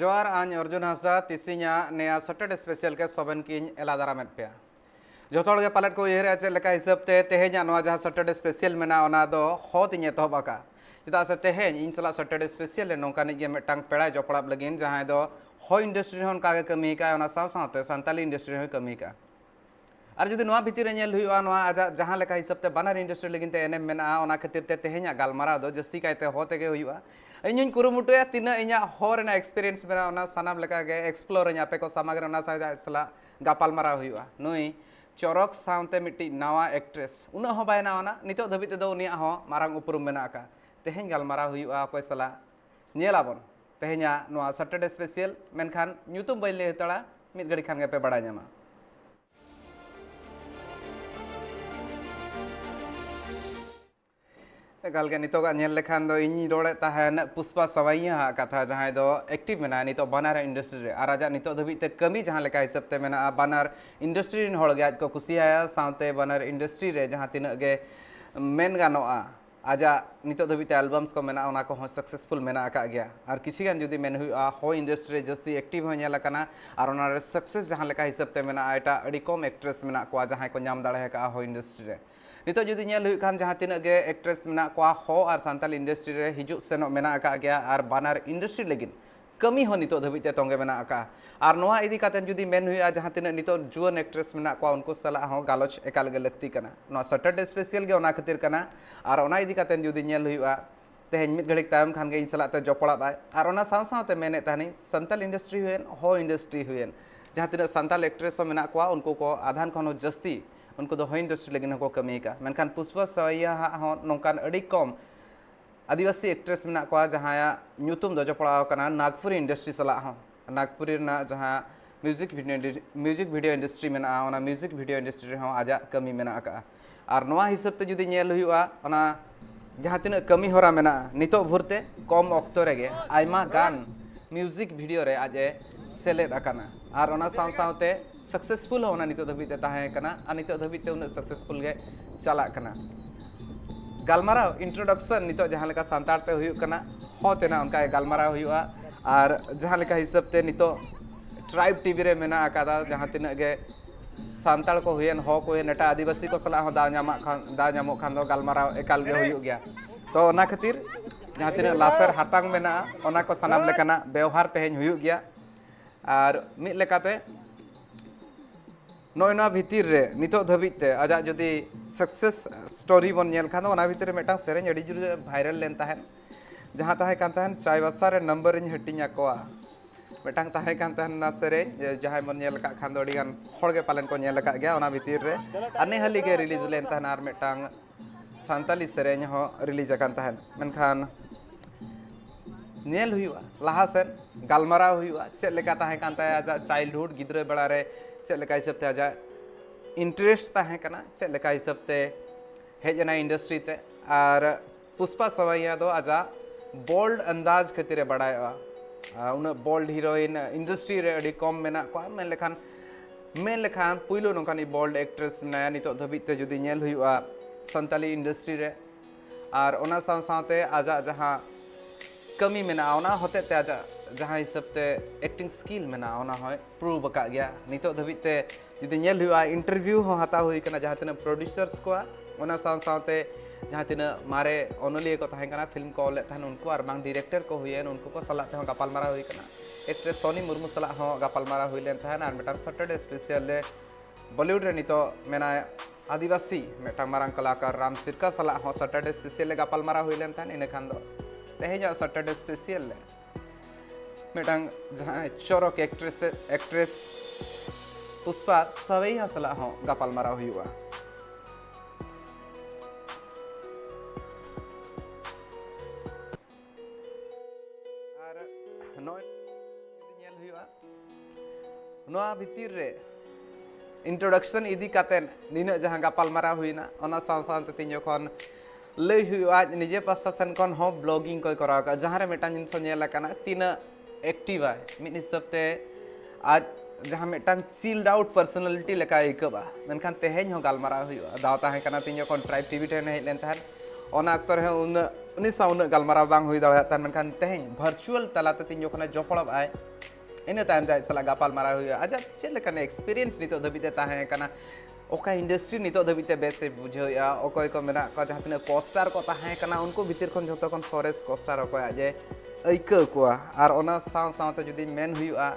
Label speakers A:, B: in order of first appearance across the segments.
A: जोहार आन अर्जुन हांसदा तिसिङा नेया सैटरडे स्पेशल के सोबेन किन एला दारामेद पे जोथोड़ के पालट को उयहर चेद लेका हिसाब ते तेहेजा नोआ जहां सैटरडे स्पेशल मेना ओना दो होत इᱧ एतहब आका चेदा से तेहेज इन सला सैटरडे स्पेशल ले नोंकानी गे मेटांग पेड़ा जपड़ाब लगिन जहां दो हो इंडस्ट्री होन कागे कमी का ओना साव सावते संताली इंडस्ट्री हो कमी का और जुदी नोआ भितर रे नेल हुआ नोआ आजा जहां लेका हिसाब ते बानर इंडस्ट्री लगिन ते एनएम मेना ओना खातिर ते तेहेजा गालमारा दो जस्ती कायते होते गे हुआ इन कुरुमुटुया तीना इना होरना एक्सपीरियंस मेना ओना सानाम लेका गे एक्सप्लोर इन आपे को सामग्री ओना सला गापाल मारा हुआ नुई चौरक सावते मिट्टी नवा एक्ट्रेस उना हो बाय नावना नितो धबित दो उनिया हो मारांग उपरुम मेना का तेहेन गालमारा हुआ कोई सला नेलाबन तेहेना नोआ सैटरडे स्पेशल मेनखान न्यूतुम बैले हतड़ा मिद गड़ी खान गे पे बड़ा ᱧᱟᱢᱟ एकाल के नितोगा नेल लेखान दो इन रोड़े ताहेन पुष्पा सवाइया कथा जहां दो एक्टिव मेना नितो बानार इंडस्ट्री रे आर आजा नितो धबित ते कमी जहां लेका हिसाब ते मेना बानार इंडस्ट्री रिन होड़ गे आज को कुसिया सावते बानार इंडस्ट्री रे जहां तिना गे मेन गानोआ आजा नितो धबित एल्बम्स को मेना ओना को हो सक्सेसफुल मेना का गया और किसी गान जुदी मेन हुआ हो इंडस्ट्री रे जस्ती एक्टिव हो नेला कना और ओना रे सक्सेस जहां लेका हिसाब ते मेना एटा अडी कम एक्ट्रेस मेना को जहां को नाम दाड़े का हो इंडस्ट्री रे नितो जुदी नेल हुई खान जहां तिना गे एक्ट्रेस मेना को हो और सांताल इंडस्ट्री रे हिजु सेनो मेना का गया और बानार इंडस्ट्री लेगिन कमी हो नितो धबित ते तोंगे मेना का और नोआ इदी काते जुदी मेन हुई जहां तिना नितो जुवन एक्ट्रेस मेना को उनको सला हो गालोच एकाल गे लगती कना नोआ सैटरडे स्पेशल गे ओना खातिर कना और ओना इदी काते जुदी नेल हुआ तेहेन मिद घड़िक तायम खान गे इन सला ते जपड़ा बाय और ओना साव सावते मेने तानी सांताल इंडस्ट्री हुएन हो इंडस्ट्री हुएन जहां तिना सांताल एक्ट्रेस मेना को उनको को आधान खनो जस्ती उनको दो हो इंडस्ट्री लेकिन को कमी का मेनखान पुष्पा सवैया हो नोंकान अडी कम आदिवासी एक्ट्रेस मेना को जहां न्यूतुम दो जपड़ाव कना नागपुरी इंडस्ट्री सला हो नागपुरी ना जहां म्यूजिक वीडियो इंडस्ट्री मेना ओना म्यूजिक वीडियो इंडस्ट्री हो आजा कमी मेना का और नोआ हिसाब ते जुदी नेल हुआ ओना जहां तिना कमी होरा मेना नितो भुरते कम ऑक्टो रेगे आयमा गान म्यूजिक वीडियो रे आजे सेलेद आकाना और ओना साव सावते सक्सेसफुल होना नितो धबित ताहे कना आ नितो धबित उन सक्सेसफुल गे चला कना गालमाराव इंट्रोडक्शन नितो जहां लेका सांतार ते हुयु कना होतेना उनका गालमाराव हुआ और जहां लेका हिसाब ते नितो ट्राइब टीवी रे मेना आकादा जहां तिना गे सांताल को हुयन हो को नेटा आदिवासी को सला हो दा ᱧᱟᱢᱚᱜ खान दो गालमाराव एकाल गे हुयु गया तो ओना खातिर जहां तिना लासर हातांग मेना ओना को सनाम लेकाना व्यवहार तेहेन हुयु गया और मिद लेकाते नोना भितर रे नितो धबित ते आजा जदि सक्सेस स्टोरी बन नेल खान ओना भितर मेटा सेरेन अडी जुर भाइरल लेन ताहेन जहां ताहे कान ताहेन चायबासा रे नंबर इन हटिnya कोआ मेटांग ताहे कान ताहेन ना सेरेन जहां मन नेल का खान दो अडी गान होड़ गे पालन को नेल का गया ओना भितर रे अने हली गे रिलीज लेन ताहेन आर मेटांग सांताली सेरेन हो रिलीज अकान ताहेन मेनखान नेल हुआ लाहा सेन गालमारा हुआ चेद लेका ताहे कान ताहे आजा चाइल्डहुड गिद्रे बेड़ा रे चेद लेका हिसाब ते आजा इंटरेस्ट ताहे कना चेद लेका हिसाब ते हेजना इंडस्ट्री ते और पुष्पा सवैया दो आजा बोल्ड अंदाज खातिर बड़ाया उन बोल्ड हीरोइन इंडस्ट्री रे अडी कम मेना को मेन लेखान पुइलो नोकानी बोल्ड एक्ट्रेस नया नितो धबित ते जुदी नेल हुआ संताली इंडस्ट्री रे और ओना साव सावते आजा जहां कमी मेना ओना होते ते आजा जहां हिसाब ते एक्टिंग स्किल मेना ओना होय प्रूव का गया नितो धबित ते जुदी नेल हुआ इंटरव्यू हो हता हुई कना जहां तिना प्रोड्यूसर्स को ओना साव सावते जहां तिना मारे ओनलिए को ताहे कना फिल्म को ले ताहन उनको और बांग डायरेक्टर को हुएन उनको को सला ते गापाल मारा हुई कना एक्ट्रेस सोनी मुर्मू सला हो गापाल मारा हुई लेन ताहन और मेटा सैटरडे स्पेशल ले बॉलीवुड रे नितो मेना आदिवासी मेटा मारांग कलाकार राम सिरका सला हो सैटरडे स्पेशल ले गापाल मारा हुई लेन ताहन इने खान दो तेहेजा सैटरडे स्पेशल ले मेटांग जहां चोरक एक्ट्रेस पुष्पा सवैया सला हो गापाल मारा हुआ और नेल हुआ नोआ भितिर रे इंट्रोडक्शन इदी कातेन निना जहां गापाल मारा हुईना ओना साव सावते तिन जखन लई हुआ निजे पासा सेन कन हो ब्लॉगिंग कोई कराव का जहां रे मेटान जिनस नेल काना तीना एक्टिव है मिद हिसाब ते आज जहां मेटांग चिल्ड आउट पर्सनालिटी लेका इकबा मेनखान तेहेन हो गालमारा हुआ दाव ताहे कना तिन जखन ट्राइब टीवी ठेन हेज लेन ताहेन ओना अक्तर है उन उनी साउन गलमारा बांग हुई दड़ा तान मनखान तेहें वर्चुअल तलाते तीन जोखना जोपड़ब आए इन टाइम जाय सला गापाल मारा हुई आजा चेक लेकन एक्सपीरियंस नितो धबिते ताहें कना ओका इंडस्ट्री नितो धबिते बेसे बुझोया ओकोय को मेना को जहां तिना कोस्टार को ताहें कना उनको भीतर खन जोतो खन फॉरेस्ट कोस्टार ओकोय आजे ऐका कोआ आर ओना साव सावते जुदी मेन हुआ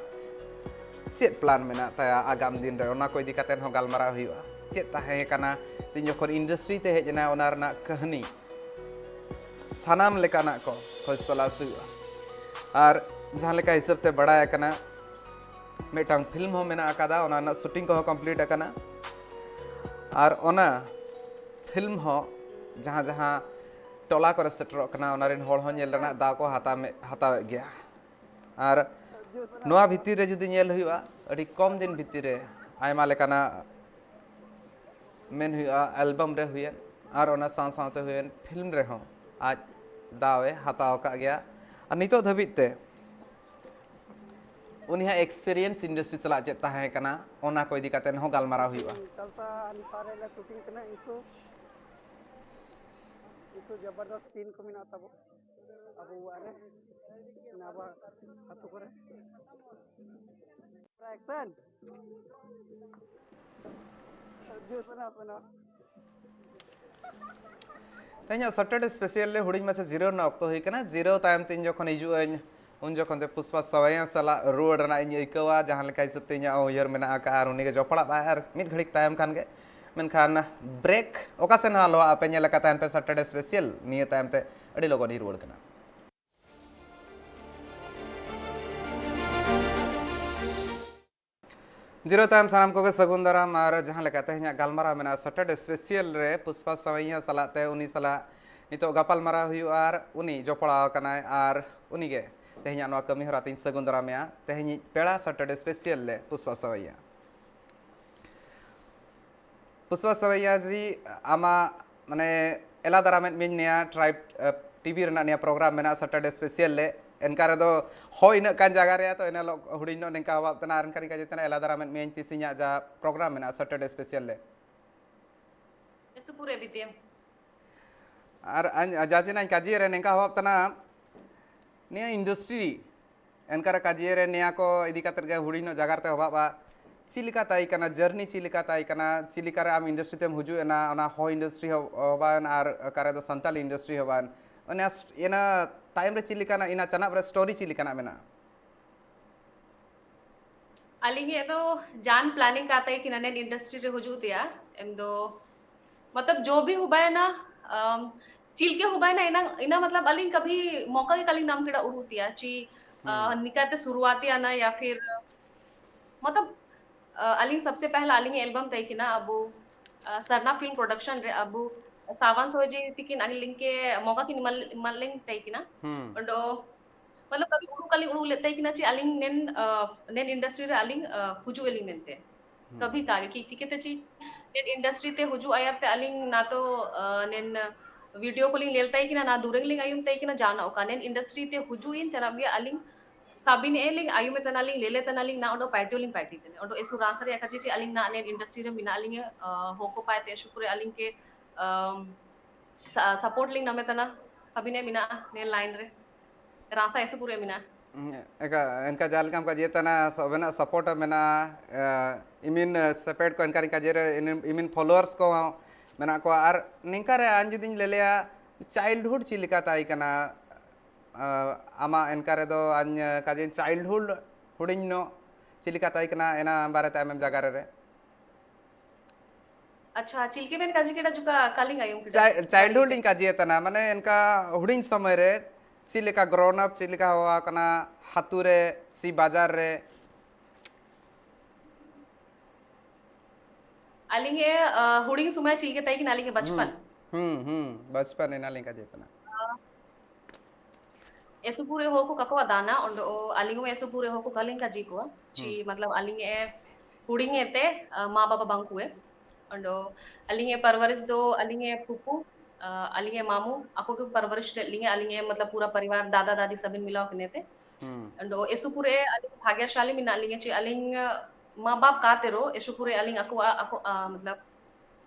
A: चेक प्लान मेना ताया आगाम दिन रे ओना को इदी कातेन हो गालमारा हुआ चेक ताहें कना तीन जोखन इंडस्ट्री ते हेजना ओना रना कहानी सानाम लेकाना को खोज तलाश हुआ और जहाँ लेका हिसाब ते बड़ा कना मेटांग फिल्म हो मेना अकादा ओना ना शूटिंग को कंप्लीट अकना और ओना फिल्म हो जहाँ जहाँ टोला को सेटर कना ओना रिन होड़ हो नेल रना दा को हाता गया और नोआ भितिर रे जुदी नेल हुआ अडी कम दिन भितिर रे आयमा लेकाना मेन हुआ एल्बम रे हुए और ओना साथ साथ हुए फिल्म रे हो आज दावे हाताव का गया और नितो धबिते उनिया एक्सपीरियंस इंडस्ट्री सला चेक ताहें कना ओना को इदी कातेन हो गालमारा हुआ
B: तलता अनपारे ला शूटिंग कना इसो जबरदस्त सीन को मिना तब अब वारे नाबा अतु करे एक्शन जो सना
A: तेना सैटरडे स्पेशल ले हुडिंग मासे जीरो ना ऑक्टो हुई कना जीरो टाइम तीन जोखन हिजुन उन जोखन ते पुष्पा सवैया सला रोड रना इन इकवा जहां लेका हिसाब ते nya उयर मेना आका आर उनी के जोपड़ा बाहर मिड घड़िक टाइम खान के मेनखान ब्रेक ओका सेन हालो आपे ᱧᱮᱞ कता पे सैटरडे स्पेशल निय टाइम ते अडी लोगन ही रोड कना जीरो टाइम सानाम को सगुन दाराम और जहां लेका ते गालमारा मेना सैटरडे स्पेशल रे पुष्पा सवैया सलाते उनी सला नितो गापाल मारा हुई और उनी जोपड़ा कना और उनी के तेहኛ नवा कमी हरा तीन सगुन दाराम या तेहኝ पेड़ा सैटरडे स्पेशल ले पुष्पा सवैया जी आमा माने एला दाराम मिनिया ट्राइब टीवी रना निया प्रोग्राम मेना सैटरडे स्पेशल ले एनकार दो हो इन कान जगह रे तो एना हुडिन नो नेका हवा तना अरन का जितना एला दाराम मिन तिसिnya जा प्रोग्राम मेना सैटरडे स्पेशल ले
C: Eso pure bitim.
A: और जाजिना काजी रे नेका हवा तना निया इंडस्ट्री एनकार काजी रे निया को इदी कातर गे हुडिन नो जगह ते हवा बा चिलिका ताई कना जर्नी चिलिका ताई कना चिलिका रे आम इंडस्ट्री तेम हुजु एना ओना हो इंडस्ट्री हवान और करे दो संताल इंडस्ट्री हवान ओना एना टाइम रे चिलिका ना इना चना रे स्टोरी चिलिका ना मेना
C: अलिंगे तो जान प्लानिंग का है कि नने इंडस्ट्री रे हुजू दिया एम दो मतलब जो भी हुआ है ना चिल के हुआ है ना इना इना मतलब अलिंग कभी मौका के कलिंग नाम केड़ा उड़ूतिया ची निकाते शुरुआती आना या फिर मतलब अलिंग सबसे पहला अलिंग एल्बम तय कि ना अबू सरना फिल्म प्रोडक्शन रे अबू सावन सोजी तिकिन अलिंग के मौका की मलिंग तय कि ना और मतलब कभी उड़ू कली उड़ू लेते हैं कि ना ची अलिंग नेन इंडस्ट्री रे अलिंग हुजू एलिंग मेंते कभी कागे कि चिकेते ची नेन इंडस्ट्री ते हुजू आयर ते अलिंग ना तो नेन वीडियो कॉलिंग लेलता है कि ना दूरंग लिंग आयुम तय कि ना जाना ओका नेन इंडस्ट्री ते हुजू इन चनाब गे अलिंग साबिन एलिंग आयुम में तनालिंग लेले तनालिंग ना ओडो पाइटोलिंग पाइटी तने ओडो एसु रासरे या कची अलिंग ना नेन इंडस्ट्री रे मिना अलिंग होको पाते शुक्र अलिंग के सपोर्ट लिंग ना में तना साबिने मिना नेन लाइन रे रासा ऐसे पूरे मिना
A: इनका जाल काम का जेतना सबना सपोर्ट मेना इमिन सेपेट को इनका जेरे इमिन फॉलोअर्स को मेना को आर निंका रे आंज दिन लेलेया चाइल्डहुड चिलिका ताई कना आमा इनका रे दो आंज काजे चाइल्डहुड हुडिनो चिलिका ताई कना एना बारे ताइम जगह रे
C: अच्छा चिलके में काजी केडा जुका कालिंग आयुम
A: चाइल्डहुड लिंक काजे तना माने इनका हुडिन समय रे चिलिका ग्रोन अप चिलिका हुआ कना हातुरे सी बाजार रे
C: अलिंगे हुडिंग सुमाय चिलके तई कि नालिंगे बचपन
A: बचपन इन अलिंगा जेतना
C: ऐसु पूरे हो को ककवा दाना और अलिंगो ऐसु पूरे हो को कलिंगा जी को ची मतलब अलिंगे हुडिंग एते माँ बाबा बंकुए और अलिंगे परवरिश दो अलिंगे फुफू अलिंगे मामू आपको के परवरिश लिंगे अलिंगे मतलब पूरा परिवार दादा दादी सभी मिला के नेते अंडो एसुपुरे अलिंग भाग्यशाली मिना अलिंगे ची अलिंग माँ बाप काते रो एसुपुरे अलिंग अको मतलब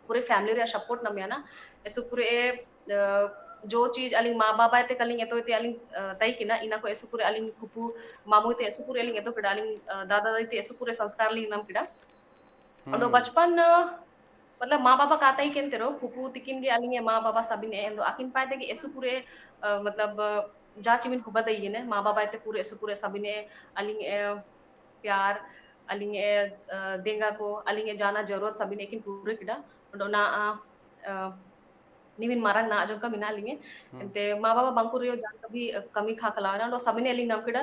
C: पूरे फैमिली रे सपोर्ट नमिया ना एसु पूरे जो चीज अलिंग माँ बाबा ते कलिंग एतो ते अलिंग तई किना इना को एसु पूरे अलिंग फुपू मामू ते एसु पूरे अलिंग एतो किडा अलिंग दादा दादी ते एसु पूरे संस्कार लिंग नाम किडा ओंडो बचपन मतलब माँ बाबा काता ही केन तेरो फुपू तिकिन गे अलिंग माँ बाबा सबिन एंदो आकिन पाते के एसु पूरे मतलब जा चिमिन हुबा दई ने माँ बाबा ते पूरे एसु पूरे सबिने अलिंग प्यार अलिंग देंगा को अलिंग जाना जरूरत सबिने किन पूरे किडा ओंडो ना निविन मारंग ना आजम का मिना लिंगे एंते माँ बाबा बांकुर रियो जान कभी कमी खा कलाना लो सबिने लिंग नाम किडा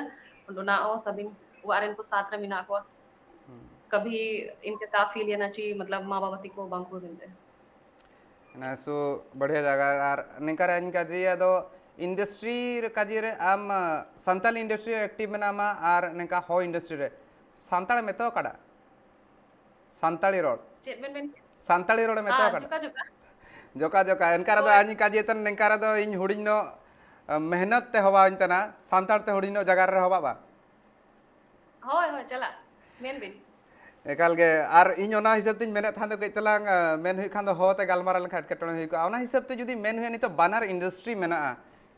C: ओंडो ना ओ सबिन वारेन को साथ रे मिना को कभी इनके काफी लेना चाहिए मतलब माँ बाबा को बांकुर मिलते
A: ना सो बढ़िया जगह आर निकर इन काजी अदो इंडस्ट्री काजी रे आम संताल इंडस्ट्री एक्टिव मेनामा आर निका हो इंडस्ट्री रे संताल मेतो कड़ा संताली रोड
C: चेतमेन
A: संताली रोड मेतो कड़ा
C: जुका जुका
A: जोका जोका इनकार दो आनी काजी तन निकार दो इन हुडिनो मेहनत ते हवा इंतना संताल ते हुडिनो जगह रे हवा बा
C: होय होय चला main bin
A: एकाल gay are in ओना हिसाब तिन मेने थान दो कई तलांग मेन हुई खान दो होते गालमारा लखा एटकेटोने हुई को ओना हिसाब ते जुदी मेन हुई नितो बानार इंडस्ट्री मेना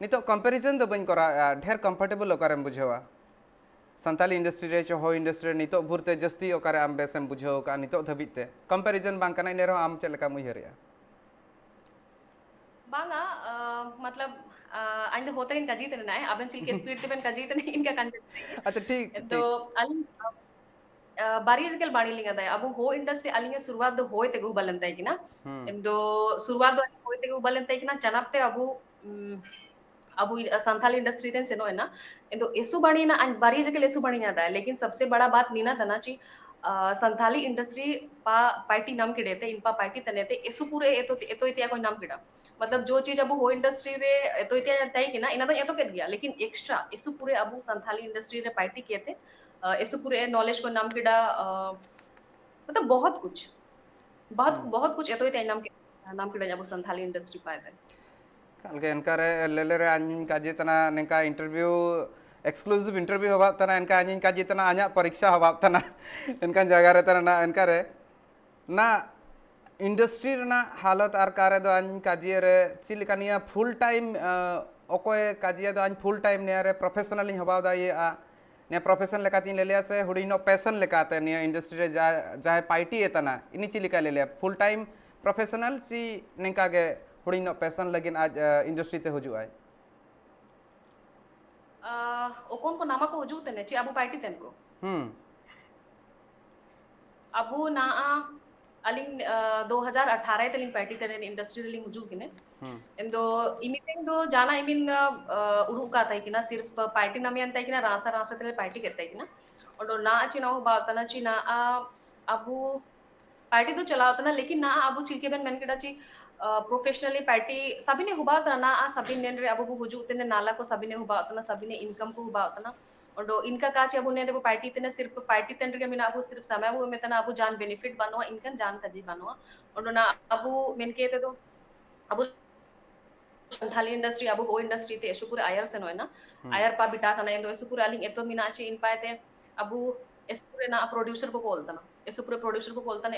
A: नितो कंपैरिजन दो बइन करा ढेर कंफर्टेबल ओकारेम बुझेवा संताली इंडस्ट्री रे हो इंडस्ट्री नितो भुरते जस्ती ओकारे आम बेसेम बुझेव का नितो धबिते कंपैरिजन बांग कना इनेरो आम चलका मुहरिया
C: बांगा मतलब आइंद होता है इनका जीतने ना है अबन चिल के स्पीड के बन का जीतने इनका कंटेंट
A: अच्छा ठीक
C: तो
A: ठीक
C: अलिंग बारी जगल बाड़ी लिंगा दाय अब हो इंडस्ट्री अलिंग शुरुआत दो होय ते गु बलंताय किना इंदो शुरुआत दो होय ते गु बलंताय किना चनापते अबु संथाली इंडस्ट्री तेन सेनो है ना इंदो एसु बाड़ी ना बारी जगल एसु बाड़ी ना दाय लेकिन सबसे बड़ा बात नीना तना ची संथाली इंडस्ट्री पा पार्टी नाम के देते इन पा पार्टी तने ते एसु पूरे एतो एतो इतिया कोई नाम किडा मतलब जो चीज अब हो इंडस्ट्री रे एतो इतिया तय किना इना तो एतो के गया लेकिन एक्स्ट्रा एसु पूरे अबु संथाली इंडस्ट्री रे पार्टी केते एसु पूरे नॉलेज को नाम किडा मतलब बहुत बहुत कुछ एतो इतिया नाम किडा अब संथाली इंडस्ट्री पाए थे
A: कल के इनका रे लेले रे आनी का जितना इनका इंटरव्यू एक्सक्लूसिव इंटरव्यू हवा तना इनका आनी का जितना आ냐 परीक्षा हवा तना इनका जगह रे तना ना इनका रे ना इंडस्ट्री ना हालत आर कारे दो आनी का जी रे चिलकानिया फुल टाइम ओकोए का जी दो आनी फुल टाइम ने रे प्रोफेशनल हवा दा ये आ ने प्रोफेशन लेकाती ले लिया से हुडीनो पैशन लेकाते ने इंडस्ट्री रे जाए पार्टी एतना इनी चिलिका ले लिया फुल टाइम प्रोफेशनल ची निका गे हुडीनो पैशन लगिन आज इंडस्ट्री ते हुजु आय
C: ओकोन को नामा को हुजू तने ची अबु पार्टी तेन को अबु ना अलिंग 2018 तलिंग पार्टी तेन इंडस्ट्री लिंग हुजू किने इंदो इमितेंग दो जाना इमिन उडू का ताई किना सिर्फ पार्टी नामियन ताई किना रासा रासा तेले पार्टी के ताई किना और ना ची ना बात ना ची ना अबु पार्टी तो चला होता ना लेकिन ना अबु चिलके बन मन केडा ची प्रोफेशनली पार्टी सभी ने हुबा होता ना सभी ने रे अबु हुजू तेने नाला को सभी ने हुबा होता ना सभी ने इनकम को हुबा होता ना और इनका काच अबु ने वो पार्टी तेने सिर्फ पार्टी तेन के मिना अबु सिर्फ समय वो में तना अबु जान बेनिफिट बनवा इनकम जान कजी बनवा और ना अबु मेन के ते तो अबु संथाली इंडस्ट्री अबु हो इंडस्ट्री ते एसुपुर आयर से नो है ना आयर पा बिटा कना एंदो एसुपुर अलिंग एतो मिना ची इन पाए ते अबु एसुपुर ना प्रोड्यूसर को बोलता ना एसुपुर प्रोड्यूसर को बोलता ना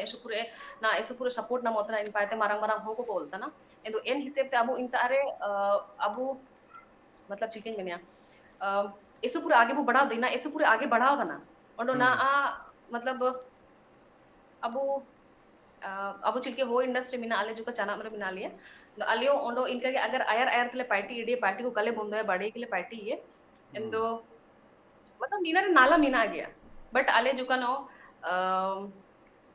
C: एसुपुर सपोर्ट ना मोतना इन पाए ते मारंग मारंग हो को बोलता ना एंदो एन हिसेब ते अबु इन तारे अबु मतलब चिकन गनिया एसुपुर आगे वो बढ़ा देना एसुपुर आगे बढ़ाओ ना और ना मतलब अबु अबु चिलके हो इंडस्ट्री मिना आले जो का चना मरे मिना लिया अलियो ओंडो इनका के अगर आयर आयर तले पार्टी इडे पार्टी को कले बोंदो है बड़े के लिए पार्टी ये एंदो मतलब नीना रे नाला मीना गया बट आले जो का नो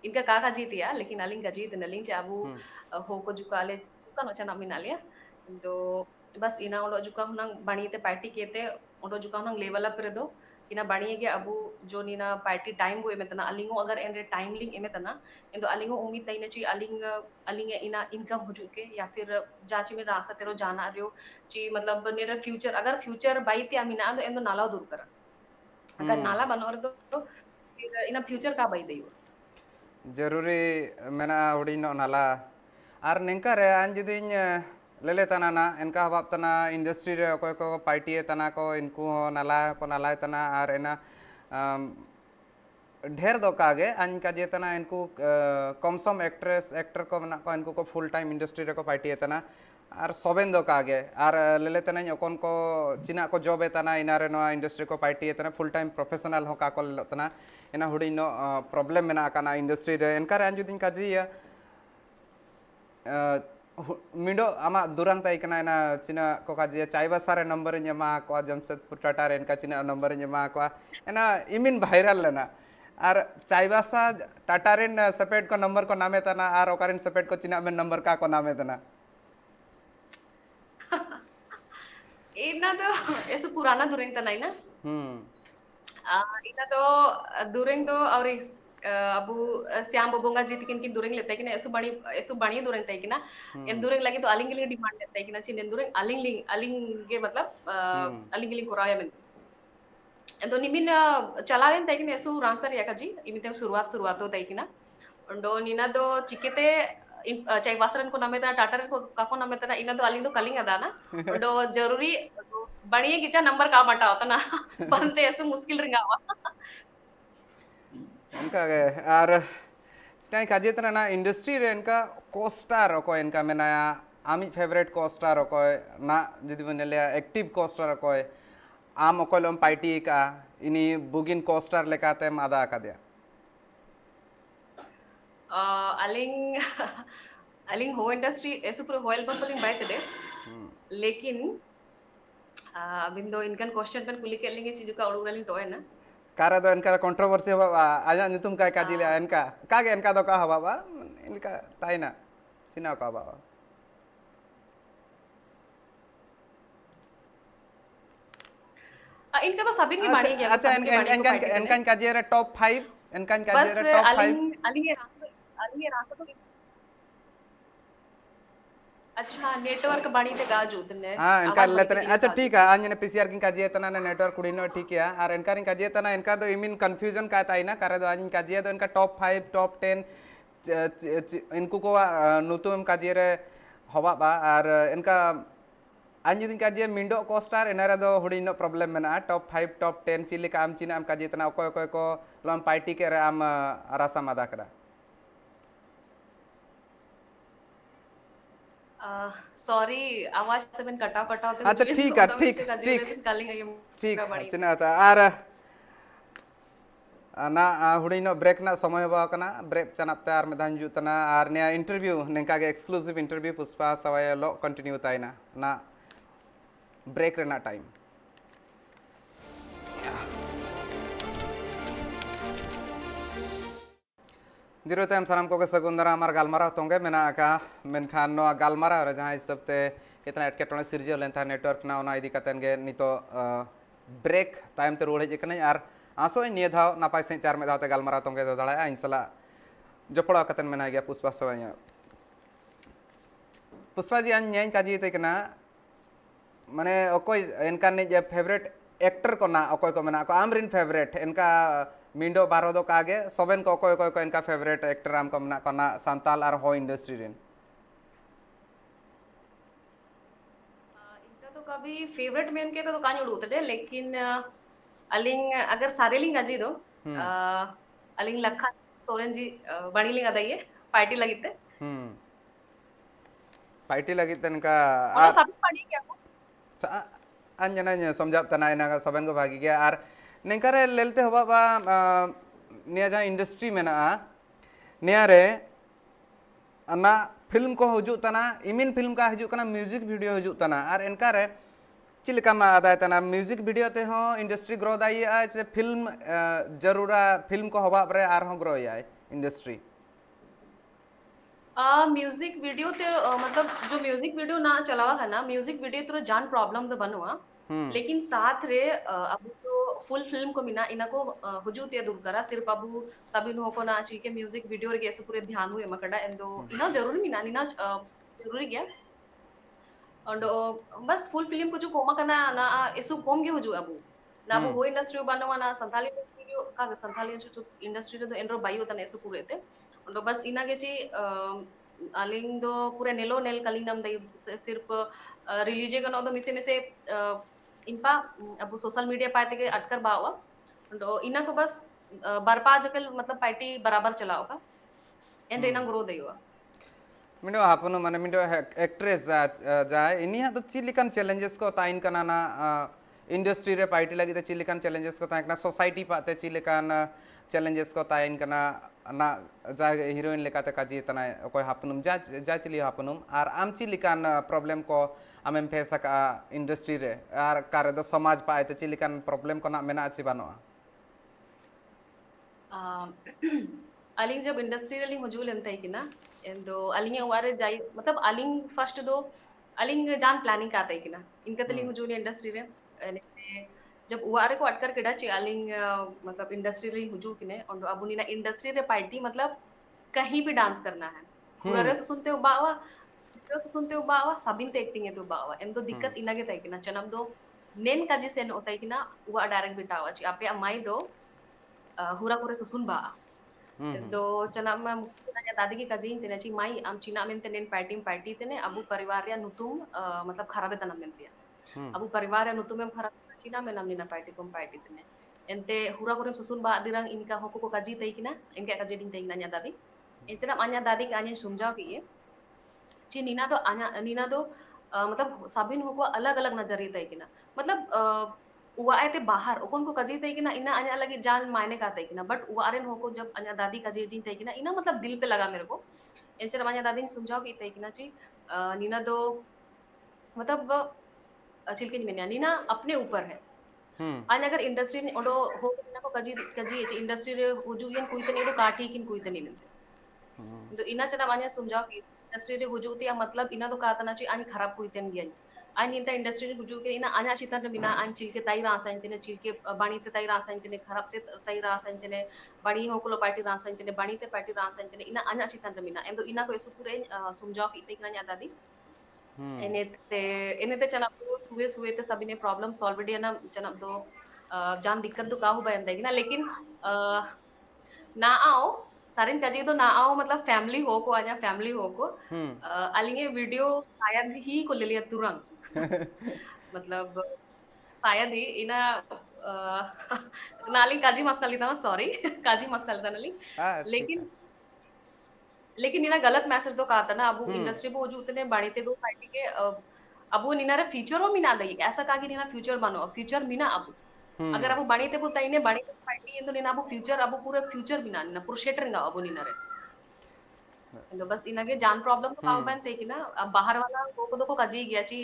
C: इनका काका जीतिया लेकिन अलिंग का जीत नलिंग चाबू हो को जो का आले का नो चना मिना लिया तो बस इना ओंडो जो का हुनंग बाणी ते पार्टी केते ओंडो जो का हुनंग लेवल अप रे दो इना बाणी के अबु जो नीना पार्टी टाइम वो एमेतना अलिंगो अगर एंडे टाइम लिंग एमेतना इंदो अलिंगो उम्मीद तइने ची अलिंग इना इनकम हो चुके या फिर जाची में रासा तेरो जाना रियो ची मतलब नेर फ्यूचर अगर फ्यूचर बाई ते अमिना तो एंदो नाला दूर कर अगर नाला बनोर तो फिर इना फ्यूचर का बाई देयो
A: जरूरी मेना हुडी नो नाला आर नेंका रे आन जुदिन लेले तना ना इनका हवाब तना इंडस्ट्री रे कोई को पार्टी तना को इनको नाला तना आर एना ढेर दो कागे अन का जेतना इनको कमसम एक्टर को मना को इनको को फुल टाइम इंडस्ट्री रे को पार्टी तना और सोबेन दो कागे और लेले तना ओकन को चिना को जॉब तना इनारे नो इंडस्ट्री को पार्टी तना फुल टाइम प्रोफेशनल हो का को तना एना हुडी नो प्रॉब्लम मेना काना इंडस्ट्री रे एनका रे अंजुदिन का जी मिडो आमा दुरान ताई कना ना चिना को का जे चाइबा सारे नंबर ᱧᱮᱢᱟ को जमशेदपुर टाटा रेन का चिना नंबर ᱧᱮᱢᱟ को एना इमिन वायरल लेना और चाइबासा टाटा रेन सेपेट को नंबर को नामे तना और ओकारिन सेपेट को चिना में नंबर का को नामे तना
C: इना तो ऐसे पुराना दुरेंग तना ना इना तो दुरेंग तो और अबू श्याम बबोंगा जी तिकिन की दुरेंग लेते कि ना ऐसे बणी दुरेंग तय कि ना इन दुरेंग लगे तो अलिंग के लिए डिमांड लेते कि ना चिन दुरेंग अलिंग के मतलब अलिंग के लिए कोराया में तो निमिन चलावेन तय कि ना ऐसे रांसर या जी इमिते शुरुआत हो तय कि ना उंडो नीना दो चिकेते चाहे वासरन को नामे ता टाटा को काको नामे ता इना तो अलिंग दो कलिंग अदा ना उंडो जरूरी बणिए किचा नंबर का बटा होता ना बनते ऐसे मुश्किल रिंगावा
A: इनका और स्टाई काजे तना ना इंडस्ट्री रे इनका कोस्टार को इनका मेनाया आमी फेवरेट कोस्टार को ना जदि मन ले एक्टिव कोस्टार को आम ओकोलम पार्टी का इनी बुगिन कोस्टार लेकाते मादा का दिया
C: अलिंग अलिंग हो इंडस्ट्री ऐसे पूरे होयल बम पलिंग बाय तदे लेकिन अबिंदो इनकन क्वेश्चन पेन कुली के लेंगे चीजों का उड़ुरलिंग तो है ना
A: कारा दो इनका कंट्रोवर्सी हवा आजा नितुम काय काजी ले इनका कागे इनका दो का हवा इनका ताइना चिना का बाबा
C: इनका तो सभी की बाणी गया
A: अच्छा इनका काजी रे टॉप 5 इनका काजी रे टॉप 5
C: अलिंग ये रास्ता तो अच्छा नेटवर्क बाणी ते गाजू तने
A: हां इनका लेतने अच्छा ठीक है आंजने पीसीआर किन काजी तना ने नेटवर्क कुड़ीनो ठीक है और इनका रिन काजी तना इनका तो इमिन कंफ्यूजन का ताई ना करे दो आंजन काजी तो इनका टॉप 5 टॉप 10 इनको को नुतुम काजी रे हवा बा और इनका आंजन काजी मिंडो कोस्टार इनारे दो हुडीनो प्रॉब्लम मेना टॉप 5 टॉप 10 चिली का आम चिना आम काजी तना ओको को लम पार्टी के रे आम रासा मादा करा
C: सॉरी आवाज से मैंने कटा होते
A: अच्छा ठीक है ठीक चिना था और ना हुडीनो ब्रेक ना समय बा कना ब्रेक चनापते आर मेदान जुतना और ने इंटरव्यू नेका के एक्सक्लूसिव इंटरव्यू पुष्पा सवाय लो कंटिन्यू ताइना ना ब्रेक रेना टाइम दिरो तम साराम को सगुंदरा हमार गालमारा तोंगे मेना का मेनखान नो गालमारा रे जहां हिसाबते इतना एटकेटोने सिरजे लेनथा नेटवर्क ना ओना इदी कतन गे नितो ब्रेक टाइम ते रोड हेजकने आर आसो निये धाव नापाय सही त्यार में धावते गालमारा तोंगे दो दाड़ा इंसला जपड़ा कतन मेना गया पुष्पा सवाया पुष्पा जी अन न्याय काजी ते कना माने ओकोय इनका ने जे फेवरेट एक्टर को ना ओकोय को मेना को आमरिन फेवरेट इनका मिंडो बारो दो कागे सबेन को कोई इनका फेवरेट एक्टर आम को मना कोना सांताल और हो इंडस्ट्री रेन
C: इनका तो कभी फेवरेट मेन के तो कान उड़ू तडे लेकिन अलिंग अगर सारे लिंग अजी दो अलिंग लखा सोरेन जी बड़ी लिंग अदाइए पार्टी लगिते
A: पार्टी लगिते इनका
C: और सब पार्टी क्या को
A: अंजना समझाप तना इना सबेन को भागी गया और नेंकारे लेलते हवा बा निया जहां इंडस्ट्री में ना निया रे ना फिल्म को हजू तना इमिन फिल्म का हजू कना म्यूजिक वीडियो हजू तना और इनका रे चिलका मा आदाय तना म्यूजिक वीडियो ते हो इंडस्ट्री ग्रो दाई आ से फिल्म जरूरा फिल्म को हवा रे आर हो ग्रो याय इंडस्ट्री
C: म्यूजिक वीडियो ते मतलब जो म्यूजिक वीडियो ना चलावा है ना म्यूजिक वीडियो तो जान प्रॉब्लम तो बनवा लेकिन साथ रे अब तो फुल फिल्म को मिना इना को हुजूत या दूर करा सिर्फ अबू सभी नो को ना ची के म्यूजिक वीडियो रे ऐसे पूरे ध्यान हुए मकड़ा एंदो इना जरूरी मिना निना जरूरी गया और बस फुल फिल्म को जो कोमा करना ना इसु कोम के हुजू अबू ना वो हो इंडस्ट्री बनवा ना संथाली वीडियो का संथाली जो इंडस्ट्री रे तो एंड्रो बाई होता ने इसु पूरे थे और बस इना के ची अलिंग दो पूरे नेलो नेल कलिंगम दई सिर्फ रिलीजे का नो दो मिसे में से इनपा अब सोशल मीडिया पाते के अटकर बावा तो इना को बस बरपा जकल मतलब पार्टी बराबर चलाओ का एंड इना ग्रो देयो
A: मिंडो हापनो माने मिंडो एक्ट्रेस जाए इनिहा तो चिलिकन चैलेंजेस को ताइन कना ना इंडस्ट्री रे पार्टी लगी तो चिलिकन चैलेंजेस को ताइन कना सोसाइटी पाते चिलिकन चैलेंजेस को ताइन कना ना जा हीरोइन लेकाते काजी तना कोई हापनुम जा जा चिली हापनुम आर आम चिलिकन प्रॉब्लम को आमेम फेस का इंडस्ट्री रे आर कारे दो समाज पाए तो चिलिकन प्रॉब्लम को ना मेना अच्छी बनोआ
C: अलिंग जब इंडस्ट्रियली हुजूल एंतई कि ना एंदो अलिंग वारे जाई मतलब अलिंग फर्स्ट दो अलिंग जान प्लानिंग कातई कि ना इनका तली हुजूल इंडस्ट्री रे जब वारे को अटकर केडा ची अलिंग मतलब इंडस्ट्रियली हुजू कि ने और अब नीना इंडस्ट्री रे पार्टी मतलब कहीं भी डांस करना है पूरा रे सुनते हो बावा तो सुनते हो बावा साबिन ते एक्टिंग है तो बावा एंदो दिक्कत इना के तई कि ना चनम दो नेन काजी सेन होतई कि ना वा डायरेक्ट बिटावा ची आपे अमाई दो हुरा करे सुसुन बा तो चना मैं मुस्लिम ना दादी की कजिन तेने ची माई आम चीना में तेने पार्टी तेने अबू परिवार या नुतुम मतलब खराबे तनम में दिया अबू परिवार या नुतुम में खराब चीना में नम नीना पार्टी तेने एंते हुरा करे सुसुन बा दिरंग इनका होको को कजी तई किना इनके कजी दिन तई ना दादी इतना आन्या दादी के आन्या समझाओ कि ये ची नीना तो नीना तो मतलब साबिन होको अलग अलग नजरिए तई किना मतलब उवा आते बाहर ओकन को कजी तई किना इना अन्या लगी जान मायने का तई किना बट उवा आरेन होको जब अन्या दादी कजी दिन तई किना इना मतलब दिल पे लगा मेरे को एंचर अन्या दादी ने समझाओ कि तई किना ची नीना तो मतलब चिलके नहीं नीना अपने ऊपर है अन्य अगर इंडस्ट्री ने ओडो हो नीना को कजी कजी ची इंडस्ट्री रे हुजुयन कुई तने तो काठी किन कुई तने मिलते तो इना चना अन्या समझाओ कि इंडस्ट्री रे हुजुती या मतलब इना तो कातना ची अन्य खराब कुई तन गया आइन इंता इंडस्ट्री ने हुजू के इना आन्या चितन बिना आइन चिलके ताई रासाइन तेने चिलके बाणी ते ताई रासाइन तेने खराब ते ताई रासाइन तेने बाणी हो कुलो पार्टी रासाइन तेने बाणी ते पार्टी रासाइन तेने इना आन्या चितन बिना एंदो इना को एसु पूरे समझाओ कि इते किना दादी एने ते चना को सुवे सुवे ते सभी ने प्रॉब्लम सॉल्व डी ना चना दो जान दिक्कत तो का हो बयान देगी ना लेकिन ना आओ सारिन कजी तो ना आओ मतलब फैमिली हो को आजा फैमिली हो को अलिंगे वीडियो शायद ही को ले लिया तुरंत मतलब शायद ही इना नाली काजी मस्का था ना सॉरी काजी मस्का था नाली लेकिन लेकिन इना गलत मैसेज तो कहा था ना अब इंडस्ट्री पे जो उतने बड़े थे दो पार्टी के अब वो निना रे फ्यूचर हो मिना दई ऐसा कहा कि निना फ्यूचर बनो फ्यूचर मिना अब अगर अब बड़ी ते बोलता इने बड़ी पार्टी तो निना अब फ्यूचर अब पूरे फ्यूचर बिना निना पूरा शेटर गा अब निना रे तो बस इना के जान प्रॉब्लम तो काउ बनते कि ना अब बाहर वाला को तो कजी गया ची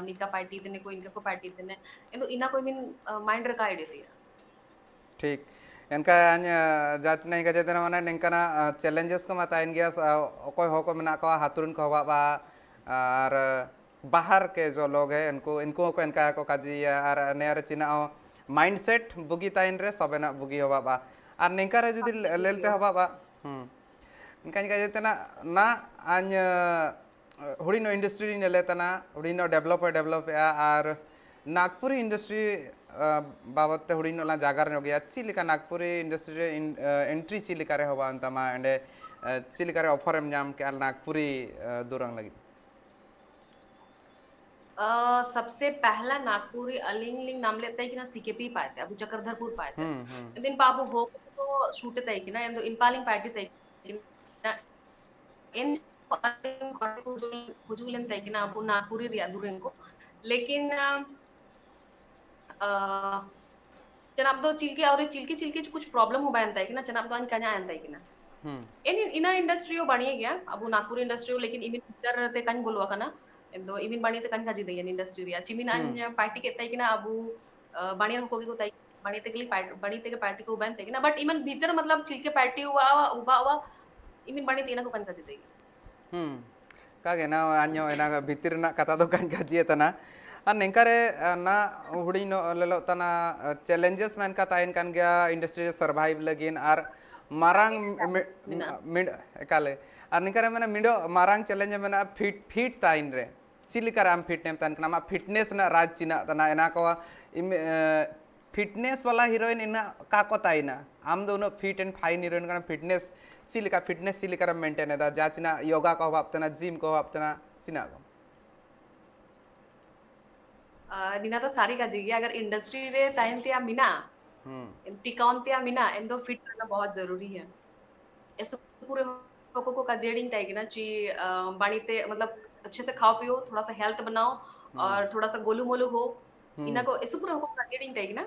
C: निका पार्टी तने को इनका को पार्टी तने तो इना कोई मिन माइंड रखा आईडिया दिया
A: ठीक इनका जाच नहीं कजे तेना माने निंकना चैलेंजेस को मता इन गया कोई हो को मना को हातुरन को बाबा और बाहर के जो लोग हैं इनको को इनका को काजी और नेर चिना माइंडसेट बुगी ताइन रे सबेना बुगी हो बाबा और निंका रे जुदी लेलते हो बाबा इनका कजे तेना ना आन हुडिनो इंडस्ट्री ने लेतना हुडिनो डेवलप और नागपुरी इंडस्ट्री बाबत हुडिनो ला जागर नो गया चिलिका नागपुरी इंडस्ट्री रे एंट्री चिलिका रे होबा अंतमा एंडे चिलिका रे ऑफर एम नाम के नागपुरी दुरंग लगी
C: सबसे पहला नागपुरी अलिंग लिंग नाम लेता है कि ना सीकेपी पाए थे अबू चक्रधरपुर पाए थे दिन पापू हो तो शूट तय कि ना इन पालिंग पार्टी तय इन हुजूलन तय कि ना अबू नागपुरी रिया दुरंग को लेकिन जनाब दो चिलके और चिलके कुछ प्रॉब्लम हो बायन तय कि ना जनाब दो कन्या आयन तय कि ना इन इंडस्ट्री बनिए गया अबू नागपुर इंडस्ट्री लेकिन इमिन भीतर ते कन बोलवा का ना दो इमिन बाणी ते कन काजी दयन इंडस्ट्री रिया चिमिन अन पार्टी के तय कि ना अबू बाणी को के तय बाणी ते के बाणी ते के पार्टी को बन तय कि ना बट इमन भीतर मतलब चिलके पार्टी हुआ उबा इमिन बाणी तेना को कन काजी दय
A: कागे ना अन्यो एना भीतर ना कथा दो कन काजी तना और निंकारे ना हुडी नो लेलो तना चैलेंजेस मैन का ताइन कान गया इंडस्ट्री सर्वाइव लगिन और मारांग मिड एकाले और निंकारे मैंने मिडो मारांग चैलेंज मैंने फिट ताइन रे चिलिकार आम फिट नेम ताइन कना फिटनेस ना राज चिना तना एना को फिटनेस वाला हीरोइन इना का को ताइना आम दोनों फिट एंड फाइन हीरोइन कना फिटनेस चिलिकार मेंटेन है जा चिना योगा को हवापतना जिम को हवापतना चिना को
C: निना तो सारी का जी अगर इंडस्ट्री रे टाइम ते मिना टिकाउन त्या मिना एंदो फिट करना बहुत जरूरी है ऐसे पूरे को का जेडिंग ताई ना ची बाणीते मतलब अच्छे से खाओ पियो थोड़ा सा हेल्थ बनाओ और थोड़ा सा गोलू मोलू हो इना को ऐसे पूरे को का जेडिंग ताई ना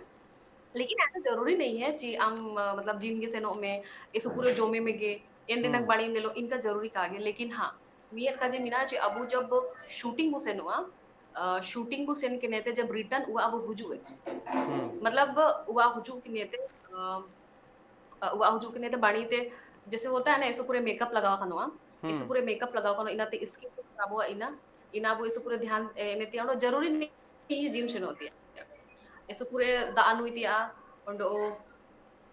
C: लेकिन ऐसा जरूरी नहीं है जी आम मतलब जिनगे से नो में ऐसे पूरे जोमे में गे इन दिनक बाणी ने लो इनका जरूरी कागे लेकिन हाँ मियर का जे मिना जे अबू जब शूटिंग को सेन हुआ शूटिंग को सेन के नेते जब रिटर्न हुआ अबू हुजू मतलब हुआ हुजू के नेते हुआ हुजू के नेते बाणी ते जैसे होता है ना ऐसे पूरे मेकअप लगाओ खनवा ऐसे पूरे मेकअप लगाओ खनो इनाते स्किन को खराब हुआ इना वो ऐसे पूरे ध्यान नेते आनो जरूरी नहीं है जिम से होती है ऐसे पूरे दान हुई थी उंडो